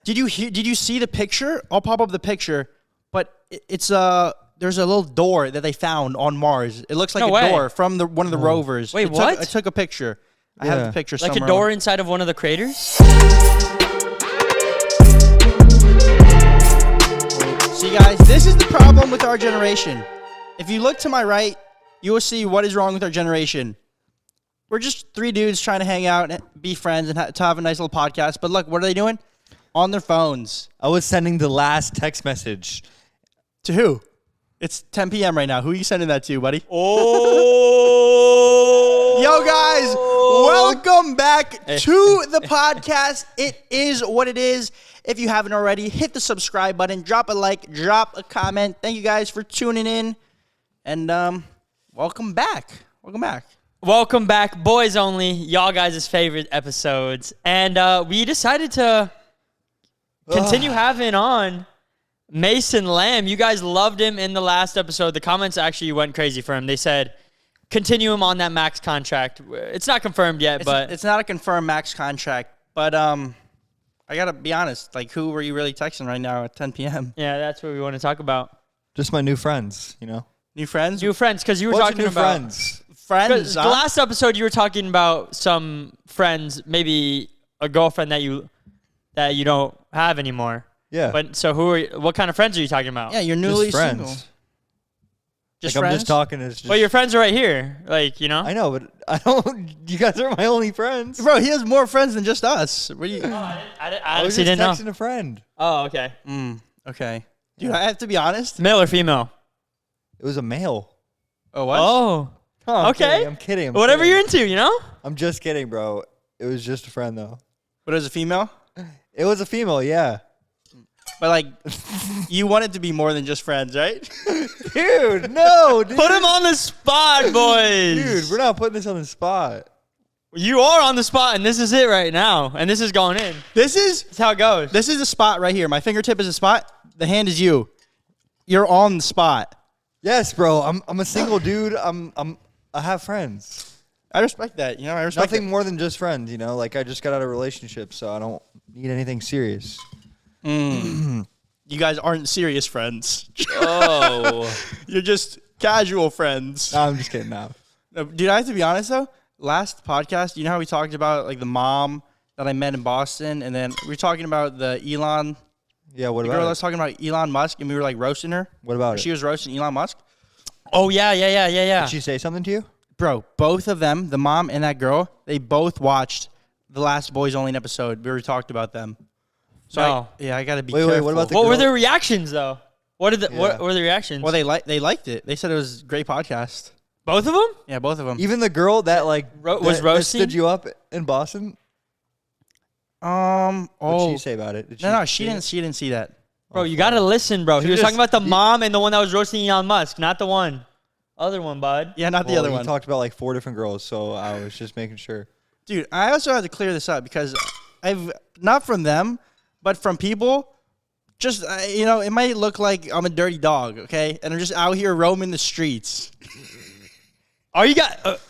Did you see the picture? I'll pop up the picture, but it's there's a little door that they found on Mars. It looks like door from one of the rovers. Wait, what? I took a picture. I have the picture somewhere. Like a door inside of one of the craters? See, guys, this is the problem with our generation. If you look to my right, you will see what is wrong with our generation. We're just three dudes trying to hang out and be friends and to have a nice little podcast. But look, what are they doing? On their phones. I was sending the last text message. To who? It's 10 p.m. right now. Who are you sending that to, buddy? Oh. Yo, guys, welcome back to the podcast. It is what it is. If you haven't already, hit the subscribe button, drop a like, drop a comment. Thank you guys for tuning in. And welcome back. Welcome back. Welcome back, boys only, y'all guys' favorite episodes. And we decided to continue having on Mason Lamb. You guys loved him in the last episode. The comments actually went crazy for him. They said, continue him on that max contract. It's not confirmed yet, but it's not a confirmed max contract. But I got to be honest. Like, who were you really texting right now at 10 p.m.? Yeah, that's what we want to talk about. Just my new friends, you know? New friends? New friends, because you were talking about friends. Friends, The last episode, you were talking about some friends, maybe a girlfriend that you don't have anymore. Yeah. But so what kind of friends are you talking about? Yeah, you're newly just friends. single. Just friends? I'm just talking. Just, Well, your friends are right here. Like, you know? I know, but I don't. You guys are my only friends. Bro, he has more friends than just us. What do you? I I was honestly just didn't know. texting a friend. Oh, okay. Okay. Dude, I have to be honest. Male or female? It was a male. Oh, what? Oh. I'm Okay. kidding. I'm Whatever kidding. you're into, you know? I'm just kidding, bro. It was just a friend, though. But it was a female? It was a female, yeah. But, like, you want it to be more than just friends, right? Dude, no, dude. Put him on the spot, boys. Dude, we're not putting this on the spot. You are on the spot, and this is it right now. And this is going in. That's how it goes. This is the spot right here. My fingertip is a spot. The hand is you. You're on the spot. Yes, bro. I'm a single dude. I have friends. I respect that. You know, I respect Nothing more than just friends, you know? Like, I just got out of a relationship, so I don't need anything serious. You guys aren't serious friends. Oh. You're just casual friends. No, I'm just kidding now. No, dude, I have to be honest, though. Last podcast, you know how we talked about, like, the mom that I met in Boston? And then we were talking about the Elon... Yeah, what The about girl it? that was talking about Elon Musk, and we were, like, roasting her. What about She it? was roasting Elon Musk. Oh, yeah. Did she say something to you? Bro, both of them, the mom and that girl, they both watched the last Boys Only episode. We already talked about them. So, No. I got to be Wait, careful. what about the What were girl? their reactions, though? What Yeah. were the reactions? Well, they liked it. They said it was a great podcast. Both of them? Yeah, both of them. Even the girl that, like, was that roasting? stood you up in Boston? What did she say about it? Did No, she didn't see that. Bro, you got to listen, bro. He was just- talking about the mom and the one that was roasting Elon Musk, not the other one, bud. Yeah, not the Well, other you one. talked about, like, 4 different girls, so I was just making sure. Dude, I also have to clear this up because I've, not from them, but from people, just, you know, it might look like I'm a dirty dog, okay? And I'm just out here roaming the streets. Are you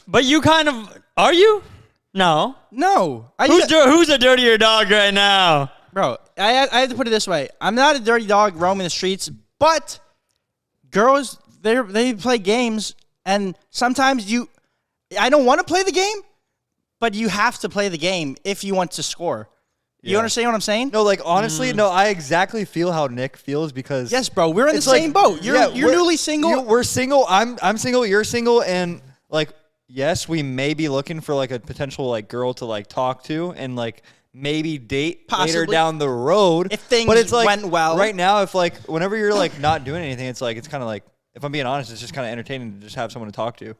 but you kind of, are you? No. No. Who's a dirtier dog right now? Bro, I have to put it this way. I'm not a dirty dog roaming the streets, but girls, they play games, and sometimes I don't want to play the game, but you have to play the game if you want to score. You Yeah. understand what I'm saying? No, like, honestly, no, I exactly feel how Nick feels because... Yes, bro, we're in the it's like- same boat. You're we're newly single. We're single. I'm single. You're single, and like, yes, we may be looking for like a potential like girl to like talk to and like maybe date later Possibly. down the road If things but it's like, went well. right now. If like whenever you're like not doing anything, it's like it's kind of like if I'm being honest, it's just kind of entertaining to just have someone to talk to.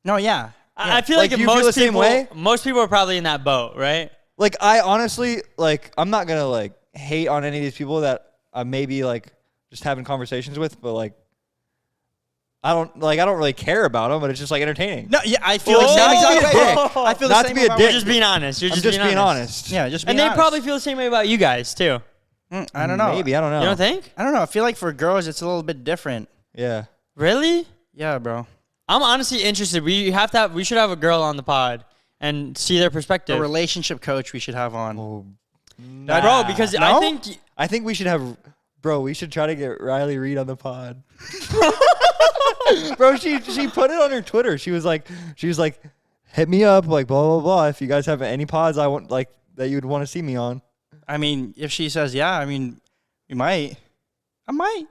No, yeah. I feel Like, like, do you feel the most same people, way? most people are probably in that boat, right? Like I honestly like I'm not gonna like hate on any of these people that I may be like just having conversations with, but like. I don't really care about them, but it's just like entertaining. No, yeah, I feel the same exact way. dick. I feel the Not to same be way a about dick. You're just being honest. You're I'm just being honest. Yeah, just being And they honest. probably feel the same way about you guys, too. I don't know. Maybe I don't know. You don't think? I don't know. I feel like for girls, it's a little bit different. Yeah. Really? Yeah, bro. I'm honestly interested. We should have a girl on the pod and see their perspective. A relationship coach we should have on. Oh, Bro, because I think we should have, bro. We should try to get Riley Reed on the pod. Bro, she put it on her Twitter. She was like, hit me up, like blah blah blah. If you guys have any pods, I want like that you'd want to see me on. I mean, if she says yeah, I mean, we might. I might.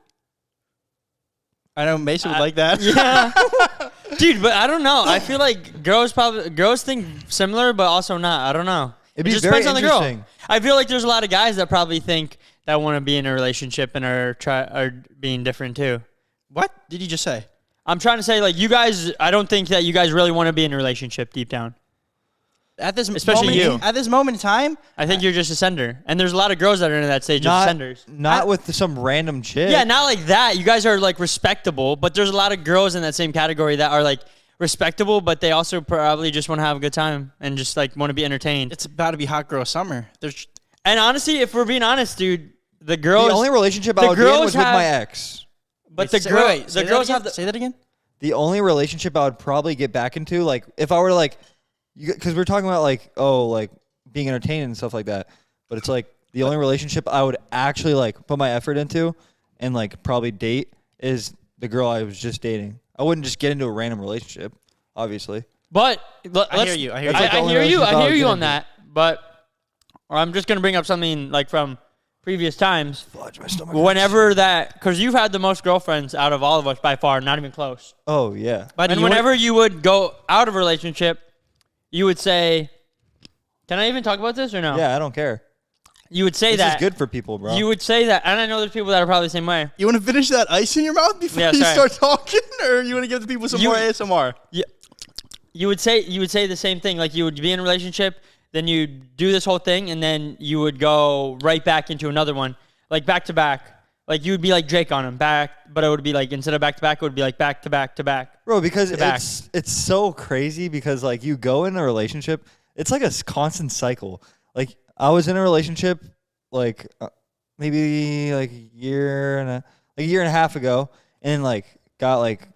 I know Mason would like that. Yeah. Dude, but I don't know. I feel like girls think similar, but also not. I don't know. It'd be just very depends on the girl. interesting. I feel like there's a lot of guys that probably think that want to be in a relationship and are being different too. What did you just say? I'm trying to say, like, you guys, I don't think that you guys really want to be in a relationship deep down. At this Especially moment, you. At this moment in time, I think you're just a sender. And there's a lot of girls that are in that stage of senders. Not with some random chick. Yeah, not like that. You guys are, like, respectable, but there's a lot of girls in that same category that are, like, respectable, but they also probably just want to have a good time and just, like, want to be entertained. it's about to be hot girl summer. And honestly, if we're being honest, dude, the girls... The only relationship I would be in was with my ex. But the girls have... Say that again? The only relationship I would probably get back into, like, if I were to, like... Because we're talking about, like, like, being entertained and stuff like that. But it's, like, the only relationship I would actually, like, put my effort into and, like, probably date is the girl I was just dating. I wouldn't just get into a random relationship, obviously. But I hear you. I hear you. That's like I hear you on that. But I'm just going to bring up something, like, from previous times. Fudge, my stomach Whenever that... Because you've had the most girlfriends out of all of us by far, not even close. Oh, yeah. But And whenever you would go out of a relationship... You would say, can I even talk about this or no? Yeah, I don't care. You would say This that. is good for people, bro. You would say that. And I know there's people that are probably the same way. You want to finish that ice in your mouth before you sorry. start talking? Or you want to give the people some more ASMR? Yeah. You would say the same thing. Like, you would be in a relationship, then you'd do this whole thing, and then you would go right back into another one. Like, back to back. Like, you would be like Drake on him. Back, but it would be like, instead of back to back, it would be like back to back to back. Bro, because back. it's so crazy because, like, you go in a relationship, it's like a constant cycle. Like, I was in a relationship, like, maybe, like, a year and a half ago, and, like, got, like,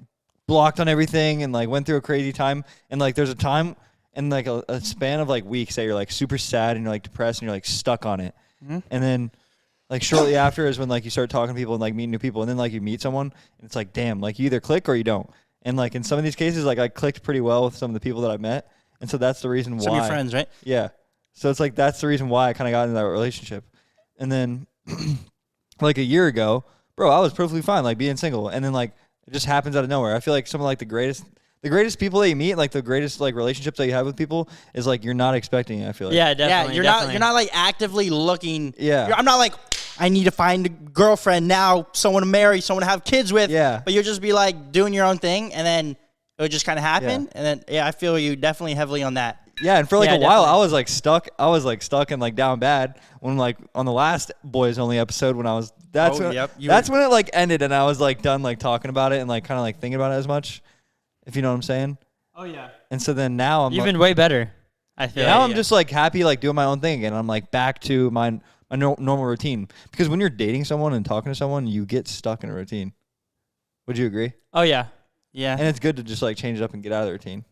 blocked on everything and, like, went through a crazy time. And, like, there's a time in, like, a span of, like, weeks that you're, like, super sad and you're, like, depressed and you're, like, stuck on it. Mm-hmm. And then... Like, shortly after is when, like, you start talking to people and, like, meeting new people. And then, like, you meet someone, and it's like, damn, like, you either click or you don't. And, like, in some of these cases, like, I clicked pretty well with some of the people that I met. And so that's the reason why. Some of your friends, right? Yeah. So it's, like, that's the reason why I kind of got into that relationship. And then, like, a year ago, bro, I was perfectly fine, like, being single. And then, like, it just happens out of nowhere. I feel like some of, like, the greatest people that you meet, like, the greatest, like, relationships that you have with people is, like, you're not expecting it, I feel like. Yeah, definitely. Yeah, you're not like actively looking. Yeah. I'm not like, I need to find a girlfriend now, someone to marry, someone to have kids with. Yeah. But you'll just be like doing your own thing, and then it would just kind of happen. Yeah. And then, I feel you definitely heavily on that. Yeah, and for like Yeah, a while, definitely. I was like stuck. I was like stuck and like down bad when like on the last Boys Only episode when I was. That's when it like ended, and I was like done like talking about it and like kind of like thinking about it as much, if you know what I'm saying. Oh, yeah. And so then now I'm You've been way better, I feel. now I'm just like happy like doing my own thing again. I'm like back to my normal routine, because when you're dating someone and talking to someone, you get stuck in a routine. Would you agree? Oh, yeah. Yeah. And it's good to just like change it up and get out of the routine.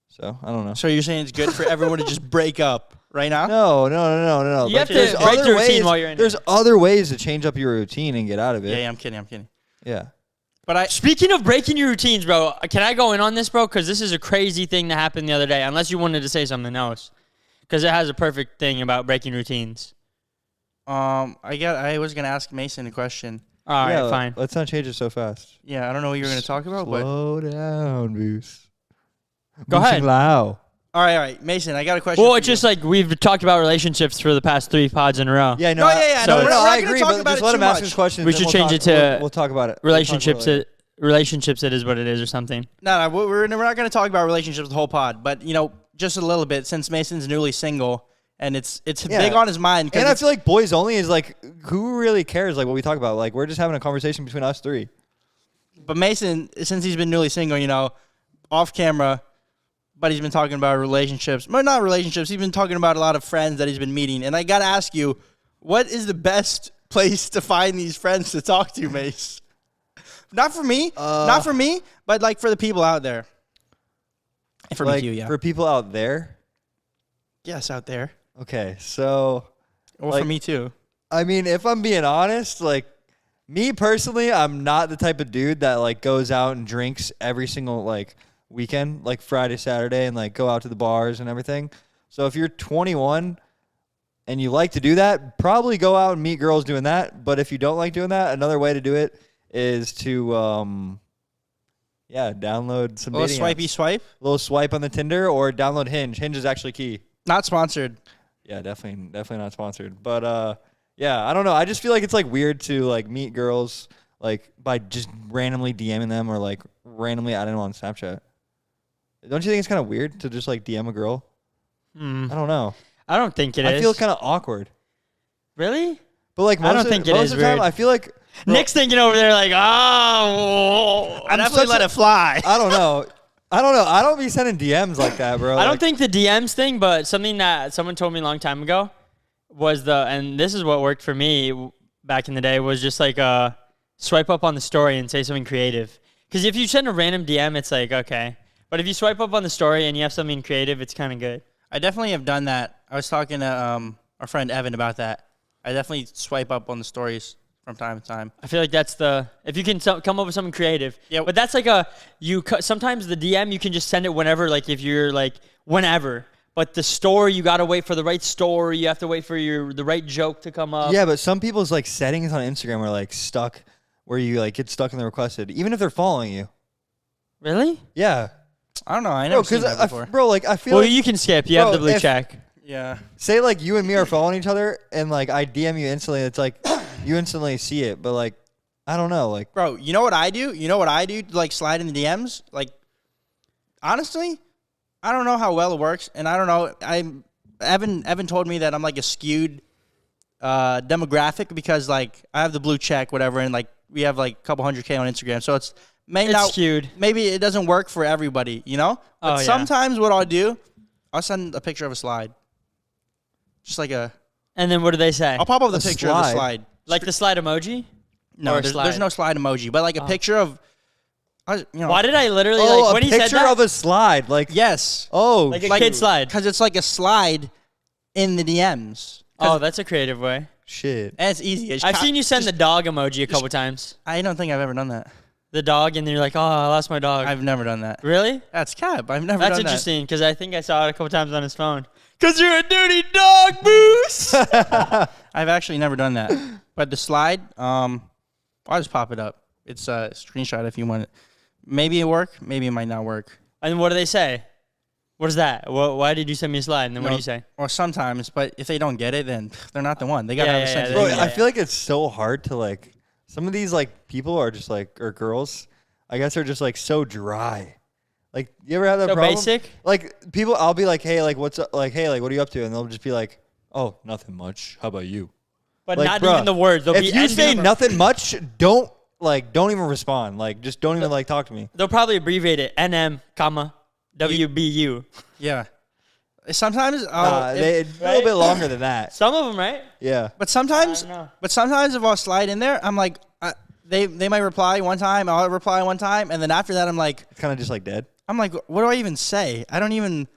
So I don't know. So you're saying it's good for everyone to just break up right now? No. You Like, have to there's break other the routine ways- while you're in There's it. other ways to change up your routine and get out of it. Yeah, I'm kidding. Yeah. But Speaking of breaking your routines, bro, can I go in on this, bro? Because this is a crazy thing that happened the other day, unless you wanted to say something else. Because it has a perfect thing about breaking routines. I was gonna ask Mason a question. All right, fine. Let's not change it so fast. Yeah, I don't know what you were gonna talk about, but Slow down, Moose. Go ahead. Loud. all right, Mason, I got a question. Well, for it's you. just like we've talked about relationships for the past 3 pods in a row. Yeah, No, yeah, no, we're not I gonna agree, talk but about just it let too him ask much. his questions. We and should we'll change talk- it to We'll talk about it. Relationships, We'll talk relationships, it is what it is, or something. No, we're not going to talk about relationships the whole pod, but just a little bit, since Mason's newly single and it's big on his mind. And I feel like Boys Only is like, who really cares like what we talk about? Like, we're just having a conversation between us three. But Mason, since he's been newly single, off camera, but he's been talking about relationships. Well, not relationships. He's been talking about a lot of friends that he's been meeting. And I got to ask you, what is the best place to find these friends to talk to, Mace? Not for me, but like for the people out there. And for like, me too, yeah. For people out there. Yes, out there. Okay, so Well, Like, for me too. I mean, if I'm being honest, like me personally, I'm not the type of dude that like goes out and drinks every single like weekend, like Friday, Saturday, and like go out to the bars and everything. So if you're 21 and you like to do that, probably go out and meet girls doing that. But if you don't like doing that, another way to do it is to download some Little dating swipey apps. swipe. Little swipe on the Tinder or download Hinge. Hinge is actually key. Not sponsored. Yeah, definitely not sponsored. But yeah, I don't know. I just feel like it's like weird to like meet girls like by just randomly DMing them or like randomly adding them on Snapchat. Don't you think it's kind of weird to just like DM a girl? I don't know. I don't think it is. I feel kind of awkward. Really? But like I don't think it most is of the time, weird. I feel like Nick's thinking over there like, oh. I definitely let it fly. I don't know. I don't be sending DMs like that, bro. I don't think the DMs thing, but something that someone told me a long time ago was and this is what worked for me back in the day, was just like swipe up on the story and say something creative. Because if you send a random DM, it's like, okay. But if you swipe up on the story and you have something creative, it's kind of good. I definitely have done that. I was talking to our friend Evan about that. I definitely swipe up on the stories from time to time. I feel like that's if you can come up with something creative. Yeah. But that's like sometimes the DM, you can just send it whenever, like if you're like, whenever. But the story, you got to wait for the right story. You have to wait for the right joke to come up. Yeah, but some people's like settings on Instagram are like stuck where you like get stuck in the requested, even if they're following you. Really? Yeah. I don't know. I never seen that before. Bro, like I feel Well, like you can skip. You have the blue check. Yeah. say like you and me are following each other and like I DM you instantly, it's like you instantly see it, but like I don't know, like Bro, you know what I do? You know what I do to like slide in the DMs? Like, honestly, I don't know how well it works, and I don't know. Evan told me that I'm like a skewed demographic because like I have the blue check, whatever, and like we have like a couple 100K on Instagram, so it's skewed. Maybe it doesn't work for everybody, you know. But yeah. sometimes what I'll do, I'll send a picture of a slide, just like And then what do they say? I'll pop up the A picture of the slide? slide. Like the slide emoji? No, Or a there's slide? no slide emoji, but like a picture of, you know. Why did I literally, oh, like, a when he said picture that? of a slide, like Yes. oh, Like a Like- kid slide. Because it's like a slide in the DMs. Oh, that's a creative way. shit. And it's easy. It's I've seen you send the dog emoji a couple times. I don't think I've ever done that. The dog, and then you're like, oh, I lost my dog. I've never done that. Really? That's cap. I've never That's done interesting, because I think I saw it a couple times on his phone. Because you're a dirty dog, Moose! that. I've actually never done that. But the slide, I'll just pop it up. It's a screenshot if you want it. Maybe it work. Maybe it might not work. And what do they say? What is that? Why did you send me a slide? And then what do you say? Or sometimes, but if they don't get it, then they're not the one. They gotta Yeah, have a yeah, sense yeah, of Bro, humor. I feel like it's so hard to like some of these like people are just like or girls, I guess are just like so dry. Like you ever have that So problem? basic? Like people I'll be like, "Hey, like what's up? Like, hey, like what are you up to?" And they'll just be like, "Oh, nothing much. How about you?" But Like, not bruh, even the words. They'll If be you say ending- nothing much, don't even respond. Like just don't even like talk to me. They'll probably abbreviate it. NM, comma, WBU. Yeah. Sometimes, A little bit longer than that. Some of them, right? Yeah. but sometimes, I don't know. if I'll slide in there, I'm like, they might reply one time, I'll reply one time, and then after that, I'm like, It's kind of just like dead. what do I even say? I don't even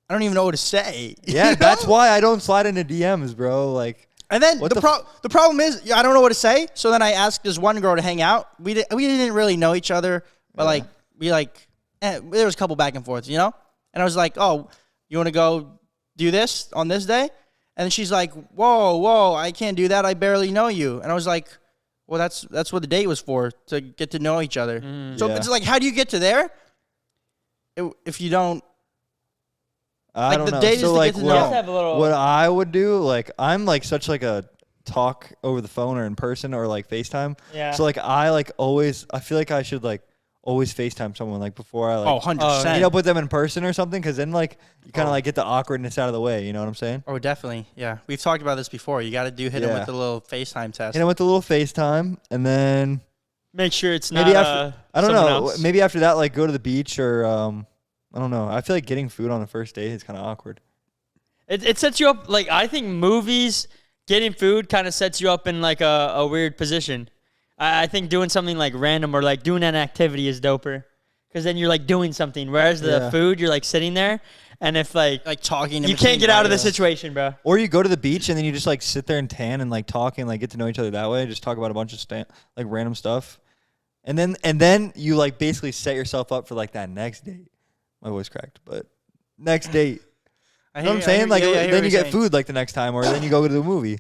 know what to say. Yeah, You that's know? why I don't slide into DMs, bro. Like And then What the problem is I don't know what to say. So then I asked this one girl to hang out. We didn't really know each other, but there was a couple back and forth, you know. And I was like, oh, you want to go do this on this day? And she's like, whoa, I can't do that. I barely know you. And I was like, well, that's what the date was for, to get to know each other. So Yeah. it's like, how do you get to there if you don't? I Like, don't the know. date is So to like get to what, know. Just have a little. what I would do, like I'm like such like a talk over the phone or in person or like FaceTime. Yeah. So like I feel like I should like always FaceTime someone like before I like Oh, 100%. meet up with them in person or something, because then like you kind of like get the awkwardness out of the way. You know what I'm saying? Oh, definitely. Yeah. We've talked about this before. You got to hit them Yeah. with the little FaceTime test. Hit them with a little FaceTime, and then Make sure it's not maybe after I don't someone know. else. Maybe after that, like go to the beach or I don't know. I feel like getting food on the first date is kind of awkward. It sets you up, like, I think movies, getting food kind of sets you up in, like, a weird position. I think doing something, like, random or, like, doing an activity is doper. Because then you're, like, doing something. Whereas the Yeah. food, you're, like, sitting there. And if like talking, you can't get out of the situation, bro. Or you go to the beach and then you just like sit there and tan and like talk and like get to know each other that way. Just talk about a bunch of like random stuff, and then you like basically set yourself up for like that next date. My voice cracked, but next date. You know what I'm saying? Like then you get food like the next time, or then you go to the movie.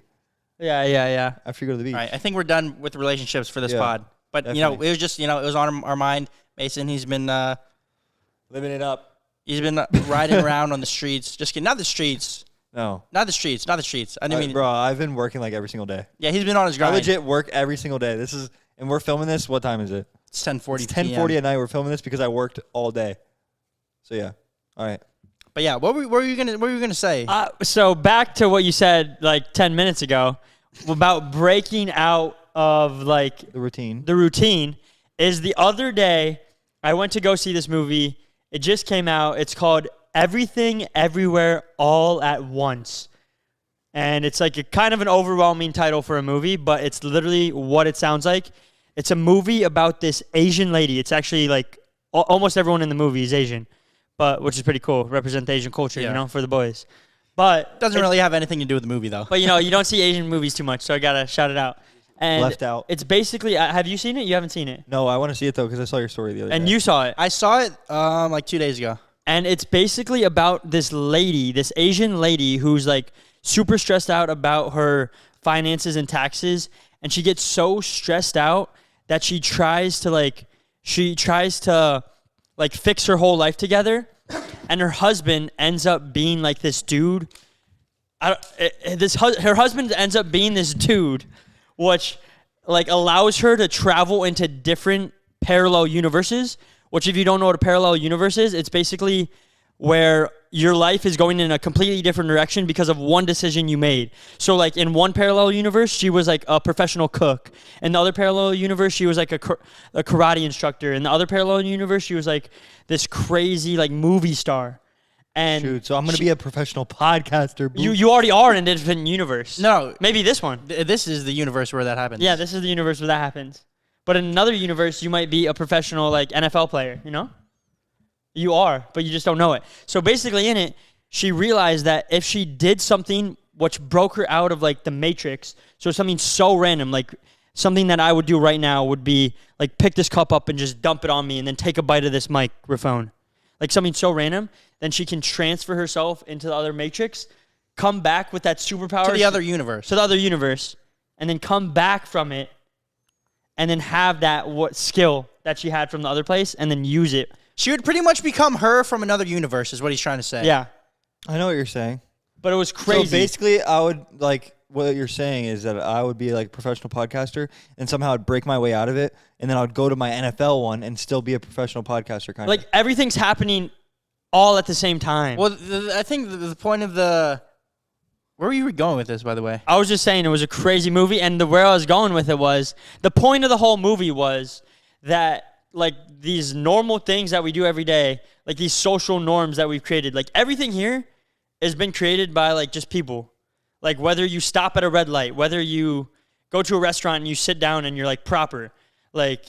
Yeah. After you go to the beach. All right, I think we're done with relationships for this pod. But definitely. it was just it was on our mind. Mason, he's been living it up. He's been riding around on the streets. Just kidding. Not the streets. No. Not the streets. I didn't mean. Bro, I've been working like every single day. Yeah, he's been on his grind. I legit work every single day. And we're filming this. What time is it? It's 10:40. It's 10:40 at night. We're filming this because I worked all day. So yeah. All right. But yeah, what were you gonna say? So back to what you said like 10 minutes ago about breaking out of like The routine. The routine is the other day I went to go see this movie. It just came out. It's called Everything Everywhere All at Once. And it's like a kind of an overwhelming title for a movie, but it's literally what it sounds like. It's a movie about this Asian lady. It's actually like almost everyone in the movie is Asian, which is pretty cool. Represent the Asian culture, for the boys. But doesn't really have anything to do with the movie though. But you don't see Asian movies too much, so I gotta shout it out. And Left out. It's basically, have you seen it? You haven't seen it. No, I want to see it though because I saw your story the other day. And you saw it. I saw it like 2 days ago. And it's basically about this lady, this Asian lady who's like super stressed out about her finances and taxes, and she gets so stressed out that she tries to fix her whole life together, and her husband ends up being like this dude. Her husband ends up being this dude, which like allows her to travel into different parallel universes. Which, if you don't know what a parallel universe is, it's basically where your life is going in a completely different direction because of one decision you made. So, like, in one parallel universe, she was, like, a professional cook. In the other parallel universe, she was, like, a karate instructor. In the other parallel universe, she was, like, this crazy, like, movie star. And shoot, so I'm going to be a professional podcaster. You already are in a different universe. No. Maybe this one. This is the universe where that happens. Yeah, this is the universe where that happens. But in another universe, you might be a professional, like, NFL player, You are, but you just don't know it. So basically in it, she realized that if she did something which broke her out of, like, the Matrix, so something so random, like, something that I would do right now would be, like, pick this cup up and just dump it on me and then take a bite of this microphone. Like, something so random, then she can transfer herself into the other Matrix, come back with that superpower. To the other universe. To the other universe, and then come back from it, and then have that skill that she had from the other place, and then use it. She would pretty much become her from another universe, is what he's trying to say. Yeah. I know what you're saying. But it was crazy. So basically, I would, like, what you're saying is that I would be, like, a professional podcaster, and somehow I'd break my way out of it, and then I would go to my NFL one and still be a professional podcaster, kind of. Like, everything's happening all at the same time. Well, I think the point of where were you going with this, by the way? I was just saying it was a crazy movie, and where I was going with it was, the point of the whole movie was that, like, these normal things that we do every day, like these social norms that we've created, like everything here has been created by, like, just people. Like, whether you stop at a red light, whether you go to a restaurant and you sit down and you're, like, proper. Like,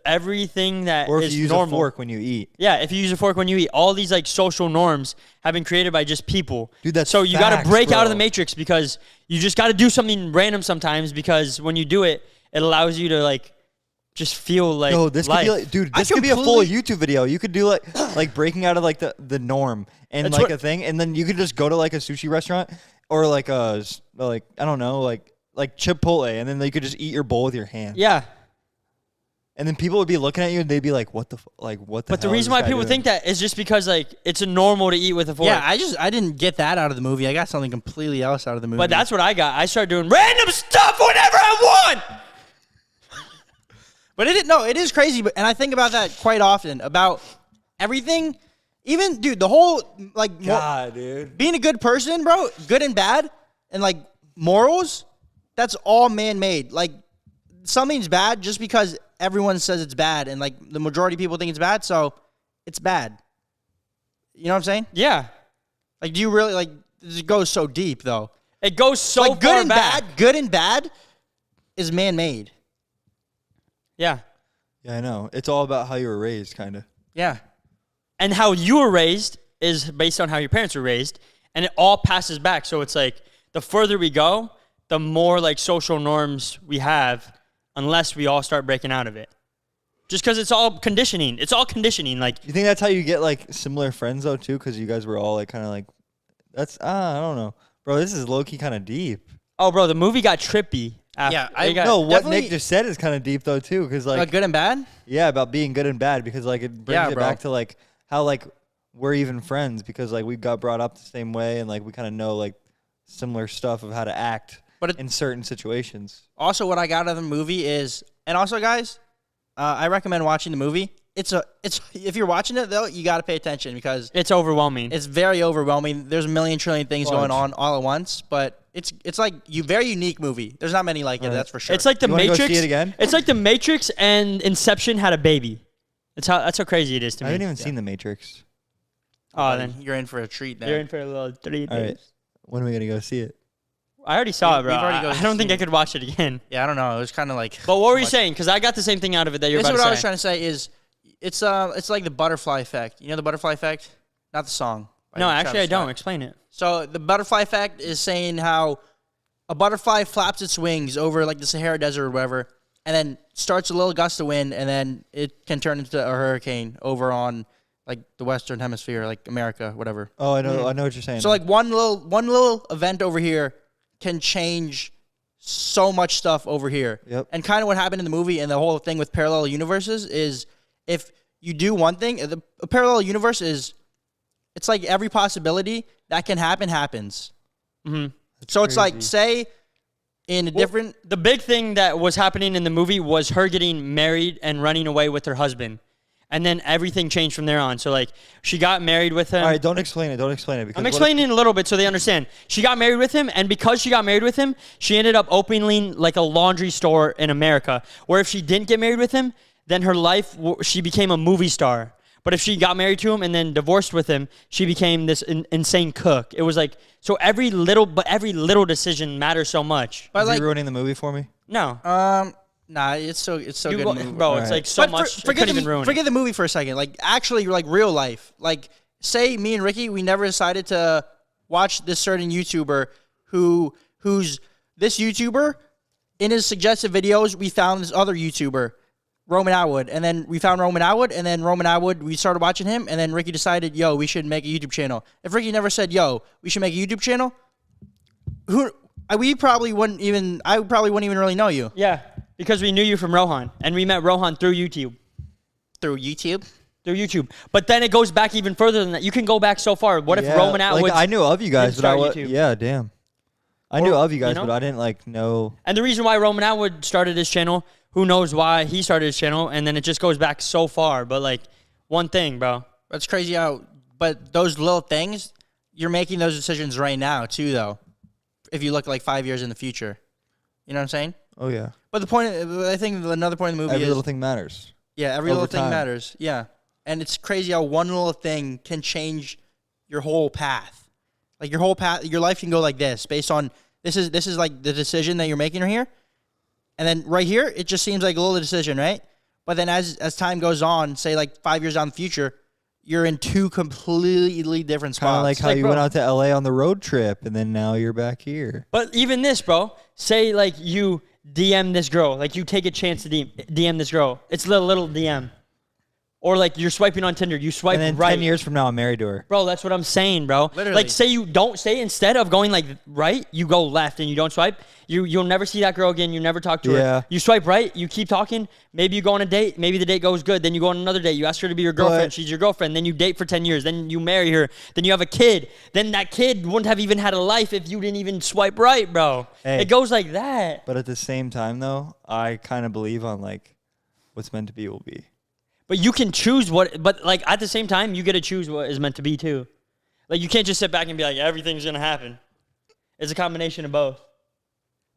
everything that is normal. Or if you use a fork when you eat. Yeah, if you use a fork when you eat. All these, like, social norms have been created by just people. Dude, that's So you got to facts, break out of bro. the Matrix, because you just got to do something random sometimes, because when you do it, it allows you to, like, just feel like this life. could be like, dude, this could be a full YouTube video. You could do like breaking out of like the norm and That's like what- a thing, and then you could just go to like a sushi restaurant or like I don't know, like Chipotle, and then you could just eat your bowl with your hand. Yeah. And then people would be looking at you and they'd be like, what the But the hell is reason this why guy people doing? think that is just because, like, it's a normal to eat with a fork. Yeah, I didn't get that out of the movie. I got something completely else out of the movie. But that's what I got. I started doing random stuff whenever I want. But it is crazy. And I think about that quite often, about everything. Even, dude, the whole, like, God, dude. being a good person, bro, good and bad, and, like, morals, that's all man-made. Like, something's bad just because everyone says it's bad, and, like, the majority of people think it's bad, so it's bad. You know what I'm saying? Yeah. Like, do you really, like, it goes so deep, though. It goes so Like, far back. good and bad is man-made. Yeah. Yeah, I know. It's all about how you were raised, kind of. Yeah. And how you were raised is based on how your parents were raised, and it all passes back. So it's like the further we go, the more like social norms we have, unless we all start breaking out of it. Just because it's all conditioning. It's all conditioning. Like, You think that's how you get like similar friends though too? Because you guys were all like kind of like, that's I don't know, bro. This is low key kind of deep. oh, bro, the movie got trippy. After. Yeah, It got, No, what definitely- Nick just said is kind of deep though too, because like good and bad. yeah, about being good and bad, because like it brings Yeah, it bro. back to like how like we're even friends because like we got brought up the same way and like we kind of know like similar stuff of how to act But in certain situations. Also, what I got out of the movie is, and also, guys, I recommend watching the movie. It's if you're watching it though, you got to pay attention because it's overwhelming. it's very overwhelming. There's a million trillion things going Fudge. on all at once, but it's like very unique movie. There's not many like it, that's for sure. It's like the You wanna go Matrix. see it again? It's like the Matrix and Inception had a baby. That's how crazy it is to I me. haven't even seen The Matrix. Oh, then you're in for a treat there. you're in for a little treat. All right, when are we gonna go see it? I already saw it, bro. We've already I don't think seen I could watch it again. Yeah, I don't know. It was kind of like. But what were you much. saying? Because I got the same thing out of it that you're This is about what I to was say. trying to say is, it's like the butterfly effect. You know the butterfly effect? Not the song. by No, actually, I Travis don't. Scott. Explain it. So the butterfly effect is saying how a butterfly flaps its wings over like the Sahara Desert or whatever, and then starts a little gust of wind, and then it can turn into a hurricane over on like the Western Hemisphere, like America, whatever. Oh, I know what you're saying. So like one little event over here can change so much stuff over here. Yep. And kind of what happened in the movie and the whole thing with parallel universes is if you do one thing, a parallel universe is it's like every possibility that can happen happens. Mm-hmm. So it's like crazy. say in a different The big thing that was happening in the movie was her getting married and running away with her husband. And then everything changed from there on. So, like, she got married with him. all right, don't explain it. Don't explain it. Because I'm explaining it a little bit so they understand. She got married with him, and because she got married with him, she ended up opening, like, a laundry store in America, where if she didn't get married with him, then her life, she became a movie star. But if she got married to him and then divorced with him, she became this insane cook. It was like, so every little decision matters so much. but Is like he ruining the movie for me? No. nah, it's so You good go- movie. bro, it's Alright. like so But much. forget Couldn't even ruin forget it. the movie for a second. Like actually, like real life. Like say me and Ricky, we never decided to watch this certain YouTuber who's this YouTuber. In his suggested videos, we found this other YouTuber, Roman Atwood, and then we found Roman Atwood, and then Roman Atwood, we started watching him, and then Ricky decided, yo, we should make a YouTube channel. If Ricky never said, yo, we should make a YouTube channel, I probably wouldn't even really know you Yeah, because we knew you from Rohan, and we met Rohan through YouTube. through YouTube. Through YouTube. But then it goes back even further than that. You can go back so far. What if Yeah, Roman Atwood... Like I knew of you guys, didn't but start YouTube? yeah, damn. I knew of you guys, know? but I didn't like know. And the reason why Roman Atwood started his channel, who knows why he started his channel, and then it just goes back so far. But, like, one thing, bro. That's crazy how, but those little things, you're making those decisions right now too, though. If you look like 5 years in the future, you know what I'm saying? Oh yeah, But the point, I think another point in the movie every is, little thing matters. yeah, every over little thing time. matters. Yeah, and it's crazy how one little thing can change your whole path. Like your whole path, your life can go like this based on this is like the decision that you're making right here, and then right here it just seems like a little decision, right? But then as time goes on, say like 5 years down the future, you're in two completely different spots. Kind of like how like, you bro- went out to LA on the road trip, and then now you're back here. But even this, bro. Say, like, you DM this girl. Like, you take a chance to DM this girl. It's a little DM. Or, like, you're swiping on Tinder. You swipe And then right. 10 years from now, I'm married to her. Bro, that's what I'm saying, bro. Literally. Like, say instead of going, like, right, you go left and you don't swipe. You'll never see that girl again. You never talk to Yeah. her. You swipe right. You keep talking. Maybe you go on a date. Maybe the date goes good. Then you go on another date. You ask her to be your girlfriend. But- She's your girlfriend. Then you date for 10 years. Then you marry her. Then you have a kid. Then that kid wouldn't have even had a life if you didn't even swipe right, bro. Hey. It goes like that. But at the same time, though, I kind of believe on like what's meant to be will be. But you can choose what, but like at the same time, you get to choose what is meant to be too. Like you can't just sit back and be like, everything's going to happen. It's a combination of both.